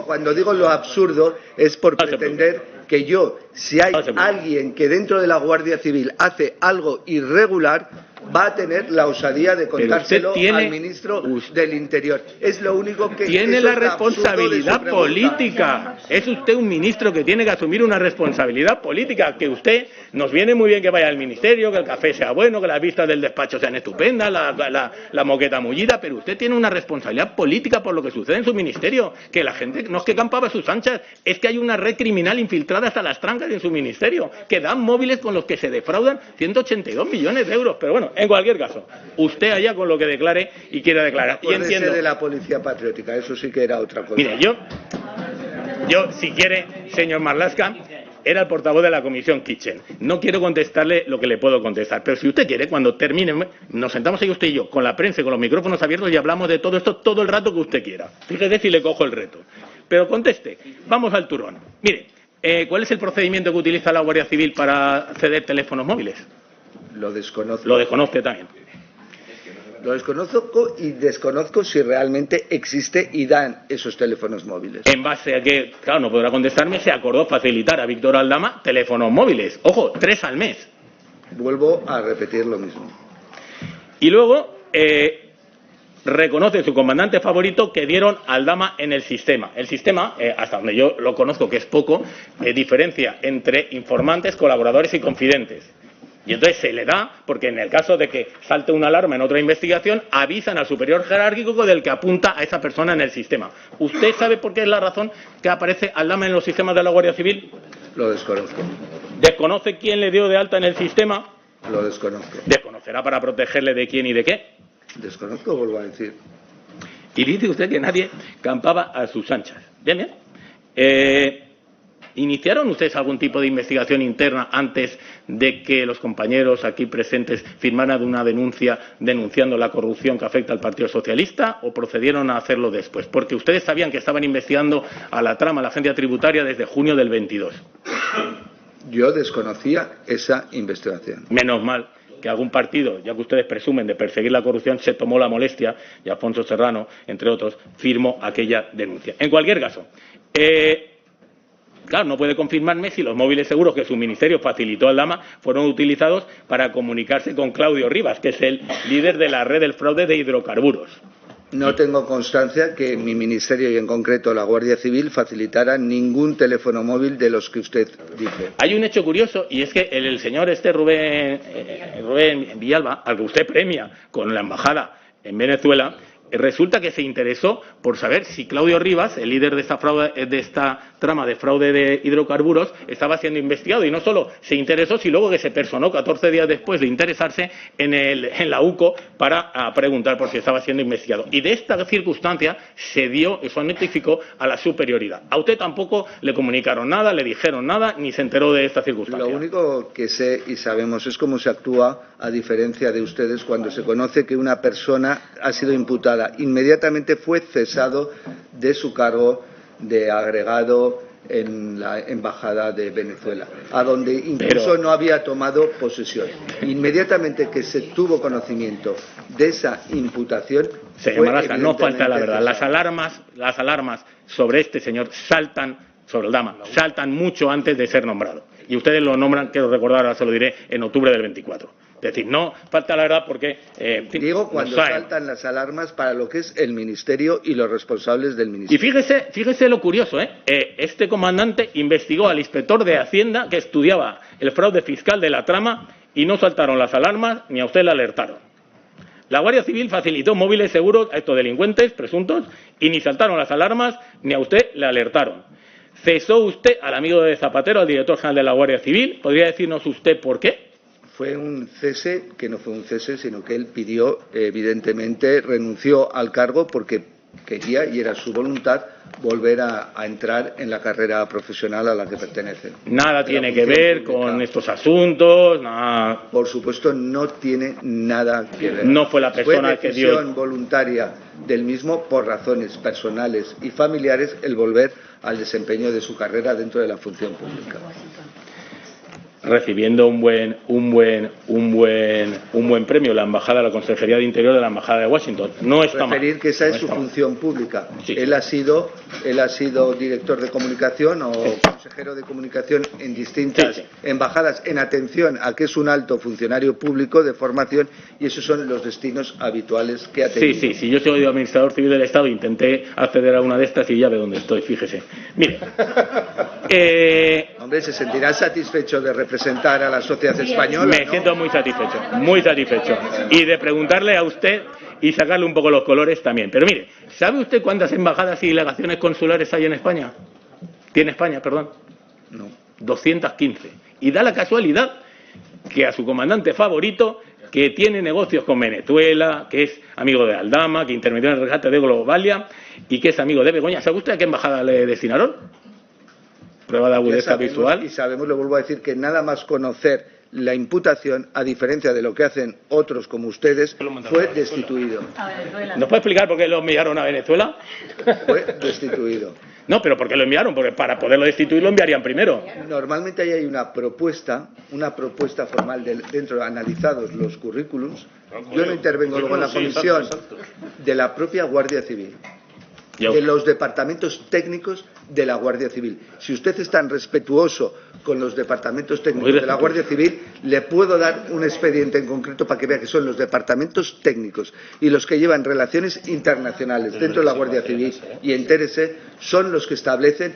Cuando digo lo absurdo es por pretender que si hay alguien que dentro de la Guardia Civil hace algo irregular, va a tener la osadía de contárselo al ministro del Interior. Es lo único que tiene la responsabilidad política. Es usted un ministro que tiene que asumir una responsabilidad política. Que usted nos viene muy bien que vaya al ministerio, que el café sea bueno, que las vistas del despacho sean estupendas, la moqueta mullida, pero usted tiene una responsabilidad política por lo que sucede en su ministerio. Que la gente no es que campaba a sus anchas, es que hay una red criminal infiltrada hasta las trancas en su ministerio, que dan móviles con los que se defraudan 182 millones de euros. Pero bueno, en cualquier caso, usted allá con lo que declare y quiera declarar. Y entiendo de la Policía Patriótica, eso sí que era otra cosa. Mire, yo si quiere, señor Marlaska, era el portavoz de la Comisión Kitchen. No quiero contestarle lo que le puedo contestar, pero si usted quiere, cuando termine, nos sentamos ahí usted y yo, con la prensa y con los micrófonos abiertos y hablamos de todo esto todo el rato que usted quiera. Fíjese si le cojo el reto. Pero conteste, vamos al turrón. Mire, ¿cuál es el procedimiento que utiliza la Guardia Civil para ceder teléfonos móviles? Lo desconozco. Lo desconoce también. Lo desconozco y desconozco si realmente existe y dan esos teléfonos móviles. En base a que, claro, no podrá contestarme, se acordó facilitar a Víctor Aldama teléfonos móviles. Ojo, 3 al mes. Vuelvo a repetir lo mismo. Y luego reconoce su comandante favorito que dieron Aldama en el sistema. El sistema, hasta donde yo lo conozco, que es poco, diferencia entre informantes, colaboradores y confidentes. Y entonces se le da, porque en el caso de que salte una alarma en otra investigación, avisan al superior jerárquico del que apunta a esa persona en el sistema. ¿Usted sabe por qué es la razón que aparece Aldama en los sistemas de la Guardia Civil? Lo desconozco. ¿Desconoce quién le dio de alta en el sistema? Lo desconozco. ¿Desconocerá para protegerle de quién y de qué? Desconozco, vuelvo a decir. Y dice usted que nadie campaba a sus anchas. Bien, bien. ¿Iniciaron ustedes algún tipo de investigación interna antes de que los compañeros aquí presentes firmaran una denuncia denunciando la corrupción que afecta al Partido Socialista o procedieron a hacerlo después? Porque ustedes sabían que estaban investigando a la trama, a la agencia tributaria, desde junio del 22. Yo desconocía esa investigación. Menos mal que algún partido, ya que ustedes presumen de perseguir la corrupción, se tomó la molestia, y Alfonso Serrano, entre otros, firmó aquella denuncia. En cualquier caso, claro, no puede confirmarme si los móviles seguros que su ministerio facilitó a Aldama fueron utilizados para comunicarse con Claudio Rivas, que es el líder de la red del fraude de hidrocarburos. No tengo constancia que mi ministerio y en concreto la Guardia Civil facilitara ningún teléfono móvil de los que usted dice. Hay un hecho curioso y es que el señor Rubén Villalba, al que usted premia con la embajada en Venezuela, resulta que se interesó por saber si Claudio Rivas, el líder de esta trama de fraude de hidrocarburos, estaba siendo investigado. Y no solo se interesó, sino luego que se personó 14 días después de interesarse en la UCO para preguntar por si estaba siendo investigado. Y de esta circunstancia se dio, eso notificó a la superioridad. A usted tampoco le comunicaron nada, le dijeron nada, ni se enteró de esta circunstancia. Lo único que sé y sabemos es cómo se actúa, a diferencia de ustedes, cuando se conoce que una persona ha sido imputada. Inmediatamente fue cesado de su cargo de agregado en la Embajada de Venezuela, a donde incluso no había tomado posesión. Inmediatamente que se tuvo conocimiento de esa imputación, señor Marlaska, no falta la verdad. Las alarmas sobre este señor saltan, sobre el Dama, saltan mucho antes de ser nombrado. Y ustedes lo nombran, quiero recordar, ahora se lo diré, en octubre del 24. Es decir, no falta la verdad porque... Digo cuando saltan las alarmas para lo que es el Ministerio y los responsables del Ministerio. Y fíjese lo curioso, este comandante investigó al inspector de Hacienda que estudiaba el fraude fiscal de la trama y no saltaron las alarmas ni a usted le alertaron. La Guardia Civil facilitó móviles seguros a estos delincuentes presuntos y ni saltaron las alarmas ni a usted le alertaron. Cesó usted al amigo de Zapatero, al director general de la Guardia Civil. ¿Podría decirnos usted por qué? Fue un cese, que no fue un cese, sino que él pidió, evidentemente, renunció al cargo porque quería, y era su voluntad, volver a entrar en la carrera profesional a la que pertenece. Nada tiene que ver con estos asuntos, nada. Por supuesto, no tiene nada que ver. No fue la persona que dio. Fue decisión voluntaria del mismo, por razones personales y familiares, el volver al desempeño de su carrera dentro de la función pública. Recibiendo un buen premio, la embajada, la Consejería de Interior de la Embajada de Washington. No está mal. Referir que esa es su función pública. Sí. Él ha sido director de comunicación o consejero de comunicación en distintas embajadas, en atención a que es un alto funcionario público de formación, y esos son los destinos habituales que ha tenido. Sí. Yo soy administrador civil del Estado, intenté acceder a una de estas y ya ve dónde estoy, fíjese. Mire. Hombre, se sentirá satisfecho de representar a la sociedad española. Me siento muy satisfecho. Y de preguntarle a usted y sacarle un poco los colores también. Pero mire, ¿sabe usted cuántas embajadas y delegaciones consulares hay en España? ¿Tiene España, perdón? No. 215. Y da la casualidad que a su comandante favorito, que tiene negocios con Venezuela, que es amigo de Aldama, que intervino en el rescate de Globalia y que es amigo de Begoña, ¿sabe usted a qué embajada le destinaron? Prueba de agudeza visual. Y sabemos, le vuelvo a decir, que nada más conocer la imputación, a diferencia de lo que hacen otros como ustedes, fue destituido. ¿Nos puede explicar por qué lo enviaron a Venezuela? Fue destituido. No, pero ¿por qué lo enviaron? Porque para poderlo destituir lo enviarían primero. Normalmente ahí hay una propuesta formal dentro de analizados los currículums. Yo no intervengo luego en la comisión de la propia Guardia Civil, de los departamentos técnicos de la Guardia Civil. Si usted es tan respetuoso con los departamentos técnicos de la Guardia Civil, le puedo dar un expediente en concreto para que vea que son los departamentos técnicos y los que llevan relaciones internacionales dentro de la Guardia Civil, y entérese, son los que establecen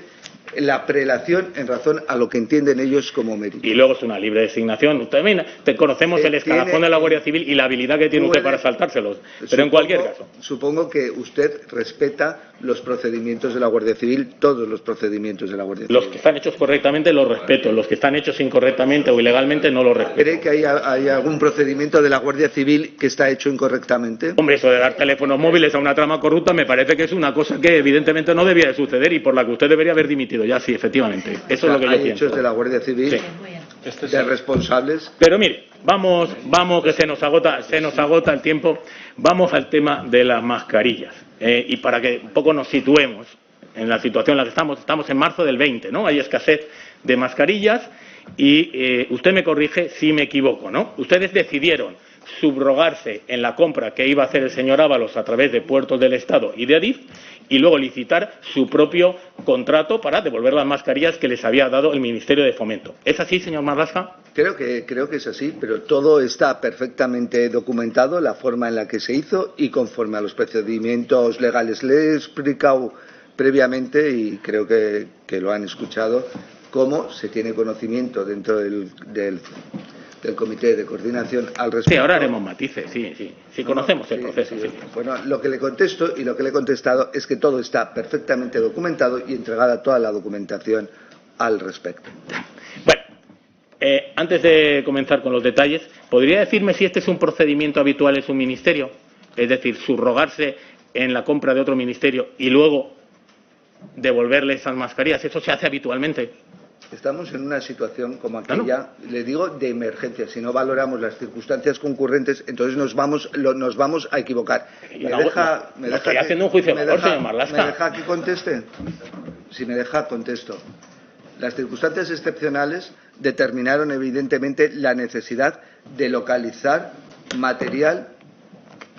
la prelación en razón a lo que entienden ellos como mérito. Y luego es una libre designación. También conocemos el escalafón de la Guardia Civil y la habilidad que tiene usted para saltárselos. Pero en cualquier caso. Supongo que usted respeta los procedimientos de la Guardia Civil, todos los procedimientos de la Guardia Civil. Los que están hechos correctamente los respeto, los que están hechos incorrectamente o ilegalmente no los respeto. ¿Cree que hay algún procedimiento de la Guardia Civil que está hecho incorrectamente? Hombre, eso de dar teléfonos móviles a una trama corrupta me parece que es una cosa que evidentemente no debía de suceder y por la que usted debería haber dimitido ya, sí, efectivamente. Eso es lo que yo pienso. Hay hechos de la Guardia Civil, de responsables. Pero mire, vamos que se nos agota el tiempo. Vamos al tema de las mascarillas. Y para que un poco nos situemos en la situación en la que estamos en marzo del 20, ¿no? Hay escasez de mascarillas y usted me corrige si me equivoco, ¿no? Ustedes decidieron subrogarse en la compra que iba a hacer el señor Ábalos a través de Puertos del Estado y de Adif y luego licitar su propio contrato para devolver las mascarillas que les había dado el Ministerio de Fomento. ¿Es así, señor Marlaska? Creo que es así, pero todo está perfectamente documentado, la forma en la que se hizo y conforme a los procedimientos legales. Le he explicado previamente, y creo que lo han escuchado, cómo se tiene conocimiento dentro del Comité de Coordinación al respecto. Sí, ahora haremos matices, sí, conocemos el proceso. Sí. Bueno, lo que le contesto y lo que le he contestado es que todo está perfectamente documentado y entregada toda la documentación al respecto. Bueno, antes de comenzar con los detalles, ¿podría decirme si este es un procedimiento habitual en su ministerio? Es decir, subrogarse en la compra de otro ministerio y luego devolverle esas mascarillas. ¿Eso se hace habitualmente? Estamos en una situación como aquella, le digo, de emergencia. Si no valoramos las circunstancias concurrentes, entonces nos vamos a equivocar. Estoy haciendo un juicio de valor, señor Marlaska. ¿Me deja que conteste? Si me deja, contesto. Las circunstancias excepcionales determinaron evidentemente la necesidad de localizar material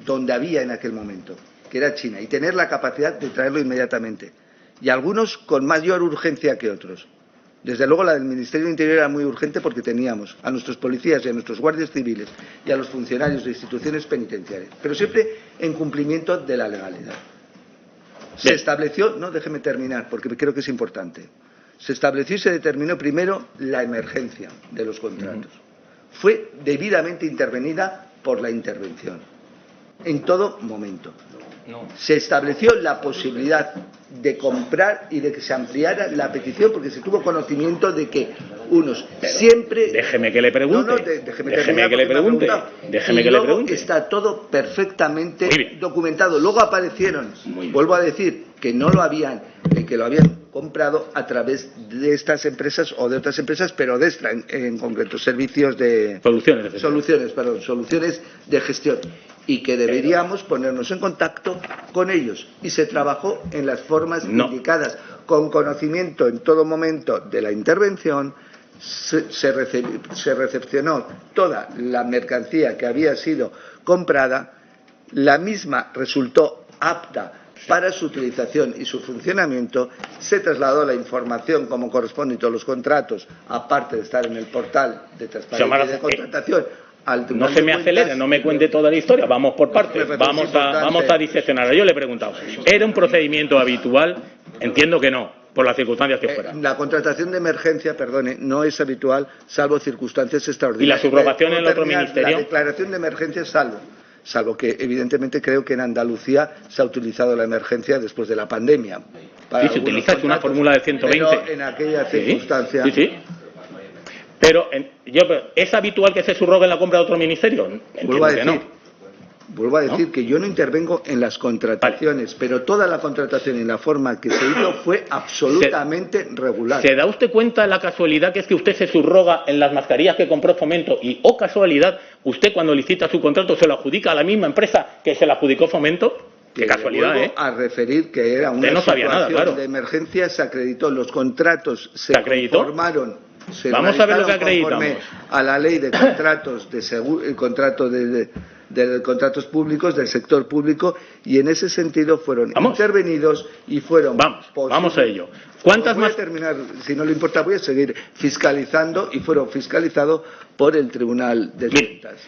donde había en aquel momento, que era China, y tener la capacidad de traerlo inmediatamente. Y algunos con mayor urgencia que otros. Desde luego la del Ministerio del Interior era muy urgente porque teníamos a nuestros policías y a nuestros guardias civiles y a los funcionarios de instituciones penitenciarias, pero siempre en cumplimiento de la legalidad. Se estableció, no, déjeme terminar porque creo que es importante, se estableció y se determinó primero la emergencia de los contratos. Fue debidamente intervenida por la intervención, en todo momento. Se estableció la posibilidad de comprar y de que se ampliara la petición porque se tuvo conocimiento de que unos siempre... Déjeme que le pregunte. Déjeme que le pregunte. Déjeme que le pregunte. Está todo perfectamente documentado. Luego aparecieron, vuelvo a decir, que no lo habían, que lo habían comprado a través de estas empresas o de otras empresas, pero de esta en concreto, servicios de... Soluciones de gestión. Y que deberíamos ponernos en contacto con ellos. Y se trabajó en las formas indicadas, con conocimiento en todo momento de la intervención. Se recepcionó toda la mercancía que había sido comprada. La misma resultó apta para su utilización y su funcionamiento. Se trasladó la información como corresponde y todos los contratos, aparte de estar en el portal de transparencia y de contratación. No se me acelere, no me cuente toda la historia, vamos por partes, vamos a diseccionarla. Yo le he preguntado, ¿era un procedimiento habitual? Entiendo que no, por las circunstancias que fueran. La contratación de emergencia, perdone, no es habitual, salvo circunstancias extraordinarias. ¿Y la subrogación en el otro ministerio? La declaración de emergencia salvo que evidentemente creo que en Andalucía se ha utilizado la emergencia después de la pandemia. Sí, se utiliza, es una fórmula de 120. Pero en aquella circunstancia... Sí. Pero ¿es habitual que se subrogue en la compra de otro ministerio? Vuelvo a decir que yo no intervengo en las contrataciones, pero toda la contratación y la forma que se hizo fue absolutamente regular. ¿Se da usted cuenta de la casualidad que es que usted se subroga en las mascarillas que compró Fomento y, casualidad, usted cuando licita su contrato se lo adjudica a la misma empresa que se la adjudicó Fomento? Qué casualidad, vuelvo a referir que era una situación de emergencia, se acreditó, los contratos se conformaron. Vamos a ver lo que acreditamos. A la ley de contratos de contratos públicos del sector público y en ese sentido fueron intervenidos y fueron vamos a ello. ¿Cuántas voy a terminar, si no le importa, voy a seguir fiscalizando y fueron fiscalizados por el Tribunal de Cuentas.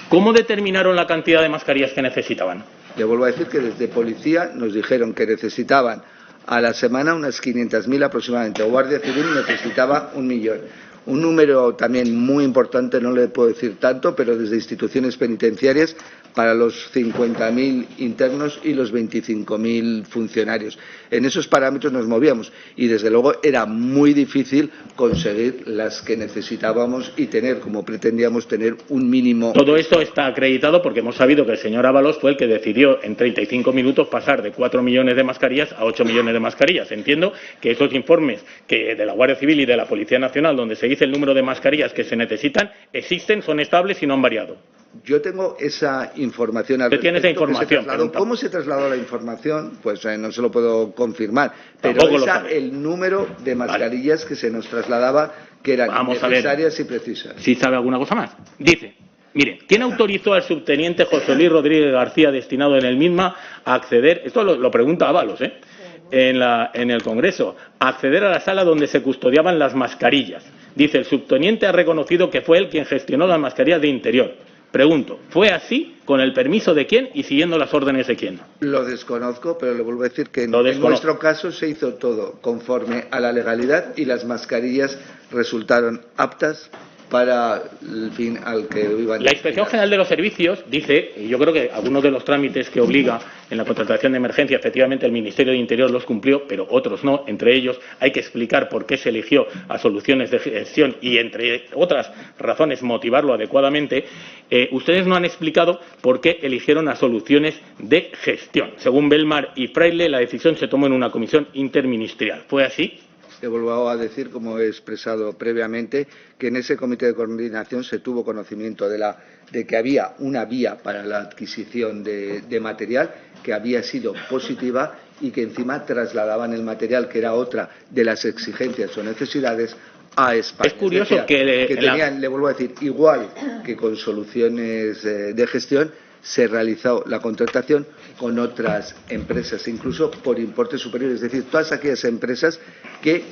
¿Cómo determinaron la cantidad de mascarillas que necesitaban? Le vuelvo a decir que desde Policía nos dijeron que necesitaban a la semana unas 500.000 aproximadamente. Guardia Civil necesitaba 1 millón. Un número también muy importante, no le puedo decir tanto, pero desde instituciones penitenciarias para los 50.000 internos y los 25.000 funcionarios. En esos parámetros nos movíamos y desde luego era muy difícil conseguir las que necesitábamos y tener, como pretendíamos, tener un mínimo. Todo esto está acreditado porque hemos sabido que el señor Ábalos fue el que decidió en 35 minutos pasar de 4 millones de mascarillas a 8 millones de mascarillas. Entiendo que esos informes que de la Guardia Civil y de la Policía Nacional, donde se dice el número de mascarillas que se necesitan, existen, son estables y no han variado. Yo tengo esa información. ¿Usted tiene esa información? ¿Cómo se trasladó la información? Pues no se lo puedo confirmar. Pero el número de mascarillas que se nos trasladaba, que eran necesarias y precisas. ¿Sí sabe alguna cosa más? Dice, mire, ¿quién autorizó al subteniente José Luis Rodríguez García, destinado en el misma, a acceder, esto lo pregunta Ábalos, en el Congreso, a acceder a la sala donde se custodiaban las mascarillas? Dice, el subteniente ha reconocido que fue él quien gestionó las mascarillas de interior. Pregunto, ¿fue así, con el permiso de quién y siguiendo las órdenes de quién? Lo desconozco, pero le vuelvo a decir que en nuestro caso se hizo todo conforme a la legalidad y las mascarillas resultaron aptas para el fin al que iban. La Inspección General de los Servicios dice, y yo creo que algunos de los trámites que obliga en la contratación de emergencia, efectivamente el Ministerio de Interior los cumplió, pero otros no. Entre ellos hay que explicar por qué se eligió a Soluciones de Gestión y, entre otras razones, motivarlo adecuadamente. Ustedes no han explicado por qué eligieron a Soluciones de Gestión. Según Belmar y Fraile, la decisión se tomó en una comisión interministerial. ¿Fue así? Le vuelvo a decir, como he expresado previamente, que en ese comité de coordinación se tuvo conocimiento de que había una vía para la adquisición de material que había sido positiva y que encima trasladaban el material, que era otra de las exigencias o necesidades, a España. Es curioso decir, que tenían, le vuelvo a decir, igual que con Soluciones de Gestión, se realizó la contratación con otras empresas, incluso por importes superiores, es decir, todas aquellas empresas que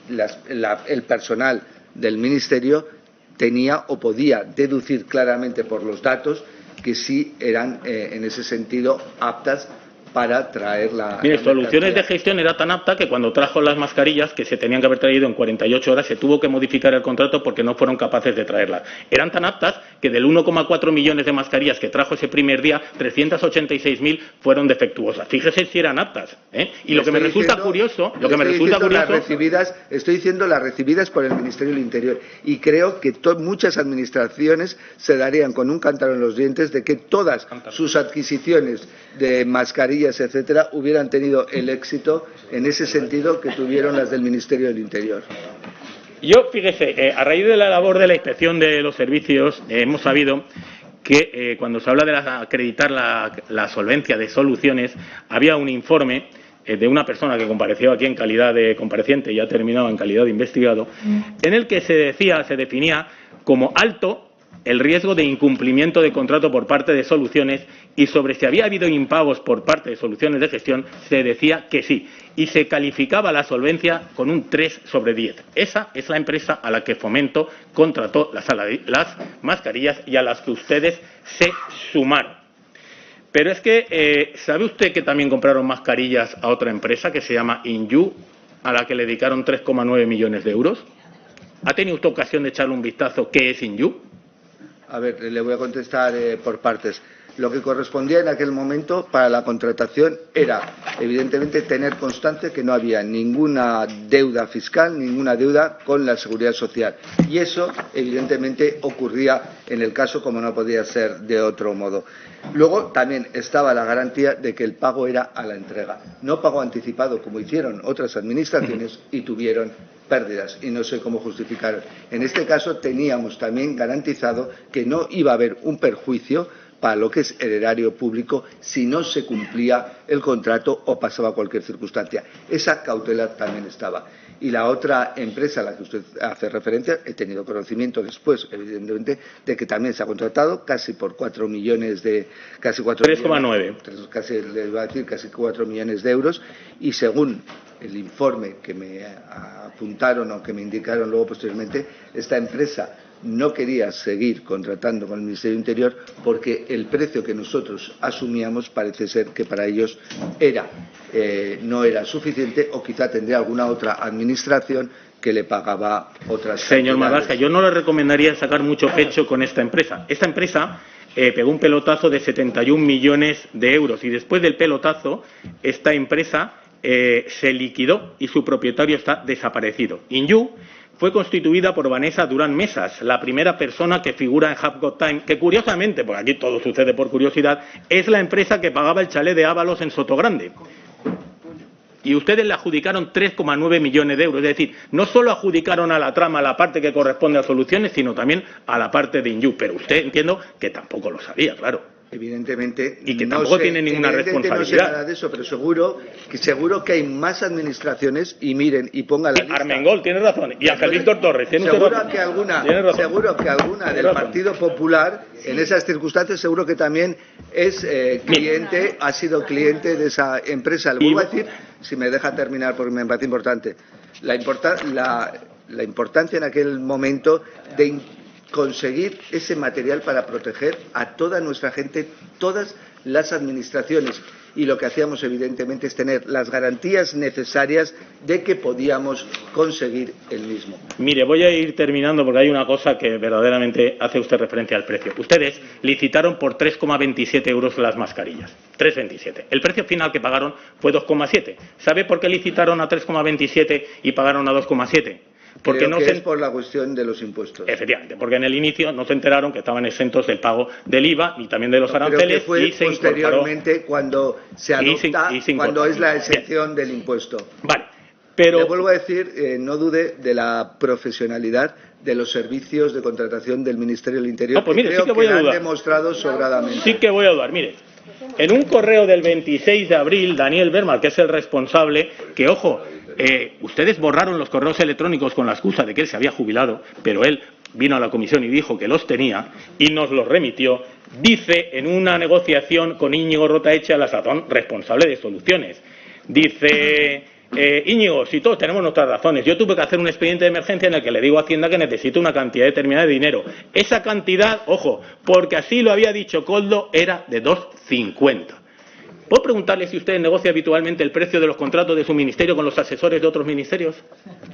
el personal del Ministerio tenía o podía deducir claramente por los datos que sí eran, en ese sentido, aptas para traer la... Mire, Soluciones de Gestión era tan apta que cuando trajo las mascarillas, que se tenían que haber traído en 48 horas, se tuvo que modificar el contrato porque no fueron capaces de traerlas. Eran tan aptas que del 1,4 millones de mascarillas que trajo ese primer día, 386.000 fueron defectuosas. Fíjese si eran aptas, ¿eh? Y lo que me resulta curioso... Estoy diciendo las recibidas por el Ministerio del Interior. Y creo que muchas administraciones se darían con un cántaro en los dientes de que todas sus adquisiciones de mascarillas, etcétera, hubieran tenido el éxito en ese sentido que tuvieron las del Ministerio del Interior. Yo, fíjese, a raíz de la labor de la inspección de los servicios, hemos sabido que cuando se habla de acreditar la solvencia de Soluciones, había un informe de una persona que compareció aquí en calidad de compareciente y ha terminado en calidad de investigado, en el que se definía como alto el riesgo de incumplimiento de contrato por parte de Soluciones, y sobre si había habido impagos por parte de Soluciones de Gestión se decía que sí, y se calificaba la solvencia con un 3 sobre 10. Esa es la empresa a la que Fomento contrató las mascarillas y a las que ustedes se sumaron. Pero es que, ¿sabe usted que también compraron mascarillas a otra empresa que se llama Inju, a la que le dedicaron 3,9 millones de euros? ¿Ha tenido usted ocasión de echarle un vistazo qué es Inju? A ver, le voy a contestar por partes. Lo que correspondía en aquel momento para la contratación era, evidentemente, tener constancia que no había ninguna deuda fiscal, ninguna deuda con la Seguridad Social. Y eso, evidentemente, ocurría en el caso como no podía ser de otro modo. Luego también estaba la garantía de que el pago era a la entrega, no pago anticipado como hicieron otras administraciones y tuvieron pérdidas y no sé cómo justificar. En este caso teníamos también garantizado que no iba a haber un perjuicio para lo que es el erario público si no se cumplía el contrato o pasaba cualquier circunstancia. Esa cautela también estaba. Y la otra empresa a la que usted hace referencia, he tenido conocimiento después, evidentemente, de que también se ha contratado casi por 4 millones de... casi 3,9. Casi, le iba a decir, casi 4 millones de euros, y según el informe que me apuntaron o que me indicaron luego posteriormente, esta empresa no quería seguir contratando con el Ministerio del Interior porque el precio que nosotros asumíamos parece ser que para ellos no era suficiente, o quizá tendría alguna otra administración que le pagaba otras Señor cantidades. Marlasca, yo no le recomendaría sacar mucho pecho con esta empresa. Esta empresa pegó un pelotazo de 71 millones de euros y después del pelotazo esta empresa se liquidó y su propietario está desaparecido. Inju fue constituida por Vanessa Durán Mesas, la primera persona que figura en Have Got Time, que curiosamente, porque aquí todo sucede por curiosidad, es la empresa que pagaba el chalet de Ábalos en Sotogrande. Y ustedes le adjudicaron 3,9 millones de euros. Es decir, no solo adjudicaron a la trama la parte que corresponde a Soluciones, sino también a la parte de Inju. Pero usted, entiendo, que tampoco lo sabía, claro. Evidentemente, y que tampoco tiene ninguna responsabilidad. No sé nada de eso, pero seguro que hay más administraciones, y miren, y pongan la lista. Armengol, tiene razón, y Ángel Víctor Torres, tiene seguro razón. Seguro que alguna del Partido Popular, en esas circunstancias, seguro que también es cliente, ha sido cliente de esa empresa. Le vuelvo a decir, si me deja terminar, porque me parece importante, la importancia en aquel momento de conseguir ese material para proteger a toda nuestra gente, todas las administraciones, y lo que hacíamos evidentemente es tener las garantías necesarias de que podíamos conseguir el mismo. Mire, voy a ir terminando porque hay una cosa que verdaderamente hace usted referencia al precio. Ustedes licitaron por 3,27 euros las mascarillas, 3,27. El precio final que pagaron fue 2,7. ¿Sabe por qué licitaron a 3,27 y pagaron a 2,7? Porque no es por la cuestión de los impuestos. Efectivamente, porque en el inicio no se enteraron que estaban exentos del pago del IVA y también de los aranceles. Fue y se posteriormente cuando se adopta, cuando es la exención del impuesto. Vale, pero... Le vuelvo a decir, no dude de la profesionalidad de los servicios de contratación del Ministerio del Interior, pues mire, que creo sí que voy a han dudar. demostrado sobradamente. Sí que voy a dudar. Mire, En un correo del 26 de abril, Daniel Berman, que es el responsable, que, ojo, ustedes borraron los correos electrónicos con la excusa de que él se había jubilado, pero él vino a la comisión y dijo que los tenía y nos los remitió, dice en una negociación con Íñigo Rotaeche, a la sazón responsable de Soluciones. Dice: Íñigo, si todos tenemos nuestras razones, yo tuve que hacer un expediente de emergencia en el que le digo a Hacienda que necesito una cantidad determinada de dinero. Esa cantidad, ojo, porque así lo había dicho Koldo, era de 2,50. ¿Puedo preguntarle si usted negocia habitualmente el precio de los contratos de su ministerio con los asesores de otros ministerios?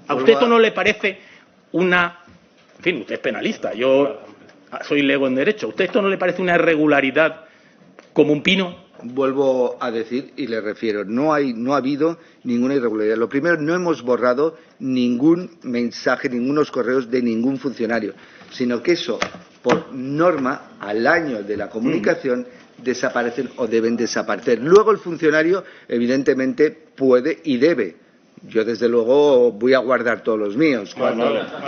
¿A usted esto no le parece una... En fin, usted es penalista, yo soy lego en Derecho. ¿A usted esto no le parece una irregularidad como un pino? Vuelvo a decir y le refiero, no ha habido ninguna irregularidad. Lo primero, no hemos borrado ningún mensaje, ningunos correos de ningún funcionario, sino que eso, por norma, al año de la comunicación, desaparecen o deben desaparecer. Luego el funcionario, evidentemente, puede y debe. Yo, desde luego, voy a guardar todos los míos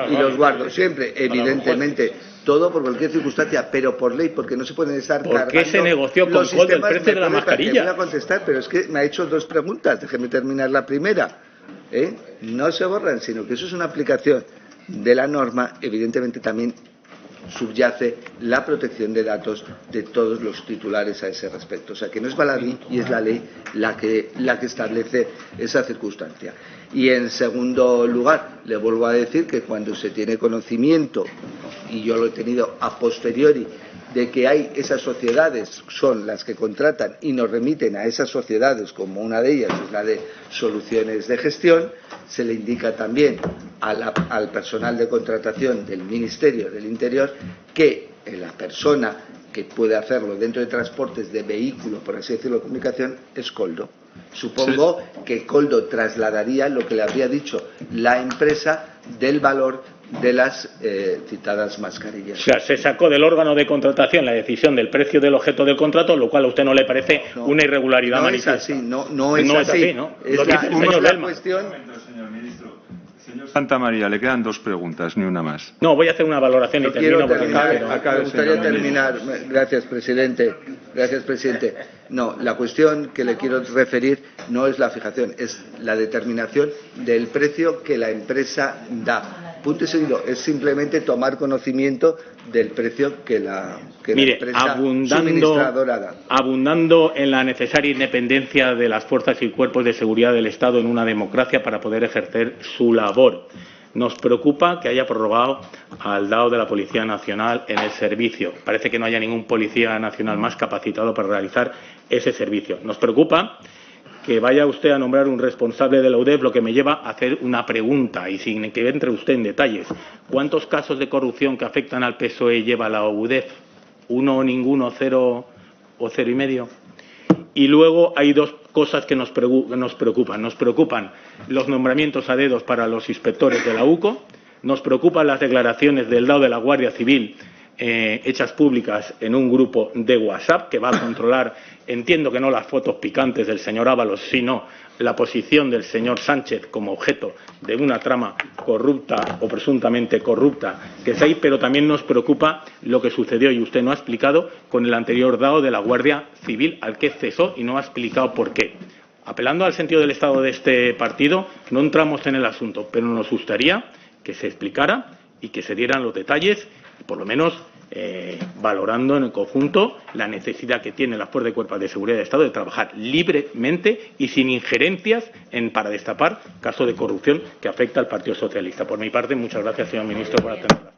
y los guardo siempre, evidentemente, todo por cualquier circunstancia, pero por ley, porque no se pueden estar cargando. ¿Por qué se negoció con Koldo el precio de la mascarilla? Voy a contestar, pero es que me ha hecho dos preguntas, déjeme terminar la primera. No se borran, sino que eso es una aplicación de la norma, evidentemente también subyace la protección de datos de todos los titulares a ese respecto. O sea, que no es baladí y es la ley la que establece esa circunstancia. Y, en segundo lugar, le vuelvo a decir que cuando se tiene conocimiento, y yo lo he tenido a posteriori, de que hay esas sociedades, son las que contratan y nos remiten a esas sociedades, como una de ellas es la de Soluciones de Gestión, se le indica también al personal de contratación del Ministerio del Interior que la persona que puede hacerlo dentro de transportes de vehículo, por así decirlo, de comunicación, es Koldo. Supongo que Koldo trasladaría lo que le habría dicho la empresa del valor de las citadas mascarillas. O sea, se sacó del órgano de contratación la decisión del precio del objeto del contrato, lo cual a usted no le parece una irregularidad manifiesta. No es así, ¿no? Lo dice el señor Berman. Cuestión... Señor ministro. Señor Santamaría, le quedan dos preguntas, ni una más. No, voy a hacer una valoración y termino. Me gustaría terminar. Gracias, presidente. Gracias, presidente. No, la cuestión que le quiero referir no es la fijación, es la determinación del precio que la empresa da. Punto y seguido, es simplemente tomar conocimiento del precio que la empresa suministradora da. Abundando en la necesaria independencia de las fuerzas y cuerpos de seguridad del Estado en una democracia para poder ejercer su labor. Nos preocupa que haya prorrogado al DAO de la Policía Nacional en el servicio. Parece que no haya ningún policía nacional más capacitado para realizar ese servicio. Nos preocupa que vaya usted a nombrar un responsable de la UDEF, lo que me lleva a hacer una pregunta, y sin que entre usted en detalles. ¿Cuántos casos de corrupción que afectan al PSOE lleva la UDEF? ¿1, ninguno, 0 o 0,5? Y luego hay dos cosas que nos preocupan. Nos preocupan los nombramientos a dedos para los inspectores de la UCO, nos preocupan las declaraciones del DAO de la Guardia Civil hechas públicas en un grupo de WhatsApp que va a controlar, entiendo que no las fotos picantes del señor Ábalos, sino la posición del señor Sánchez como objeto de una trama corrupta o presuntamente corrupta que es ahí, pero también nos preocupa lo que sucedió, y usted no ha explicado, con el anterior DAO de la Guardia Civil al que cesó y no ha explicado por qué. Apelando al sentido del Estado de este partido, no entramos en el asunto, pero nos gustaría que se explicara y que se dieran los detalles, por lo menos valorando en el conjunto la necesidad que tienen las fuerzas y cuerpos de seguridad del Estado de trabajar libremente y sin injerencias para destapar casos de corrupción que afecta al Partido Socialista. Por mi parte, muchas gracias, señor ministro, por atenderla.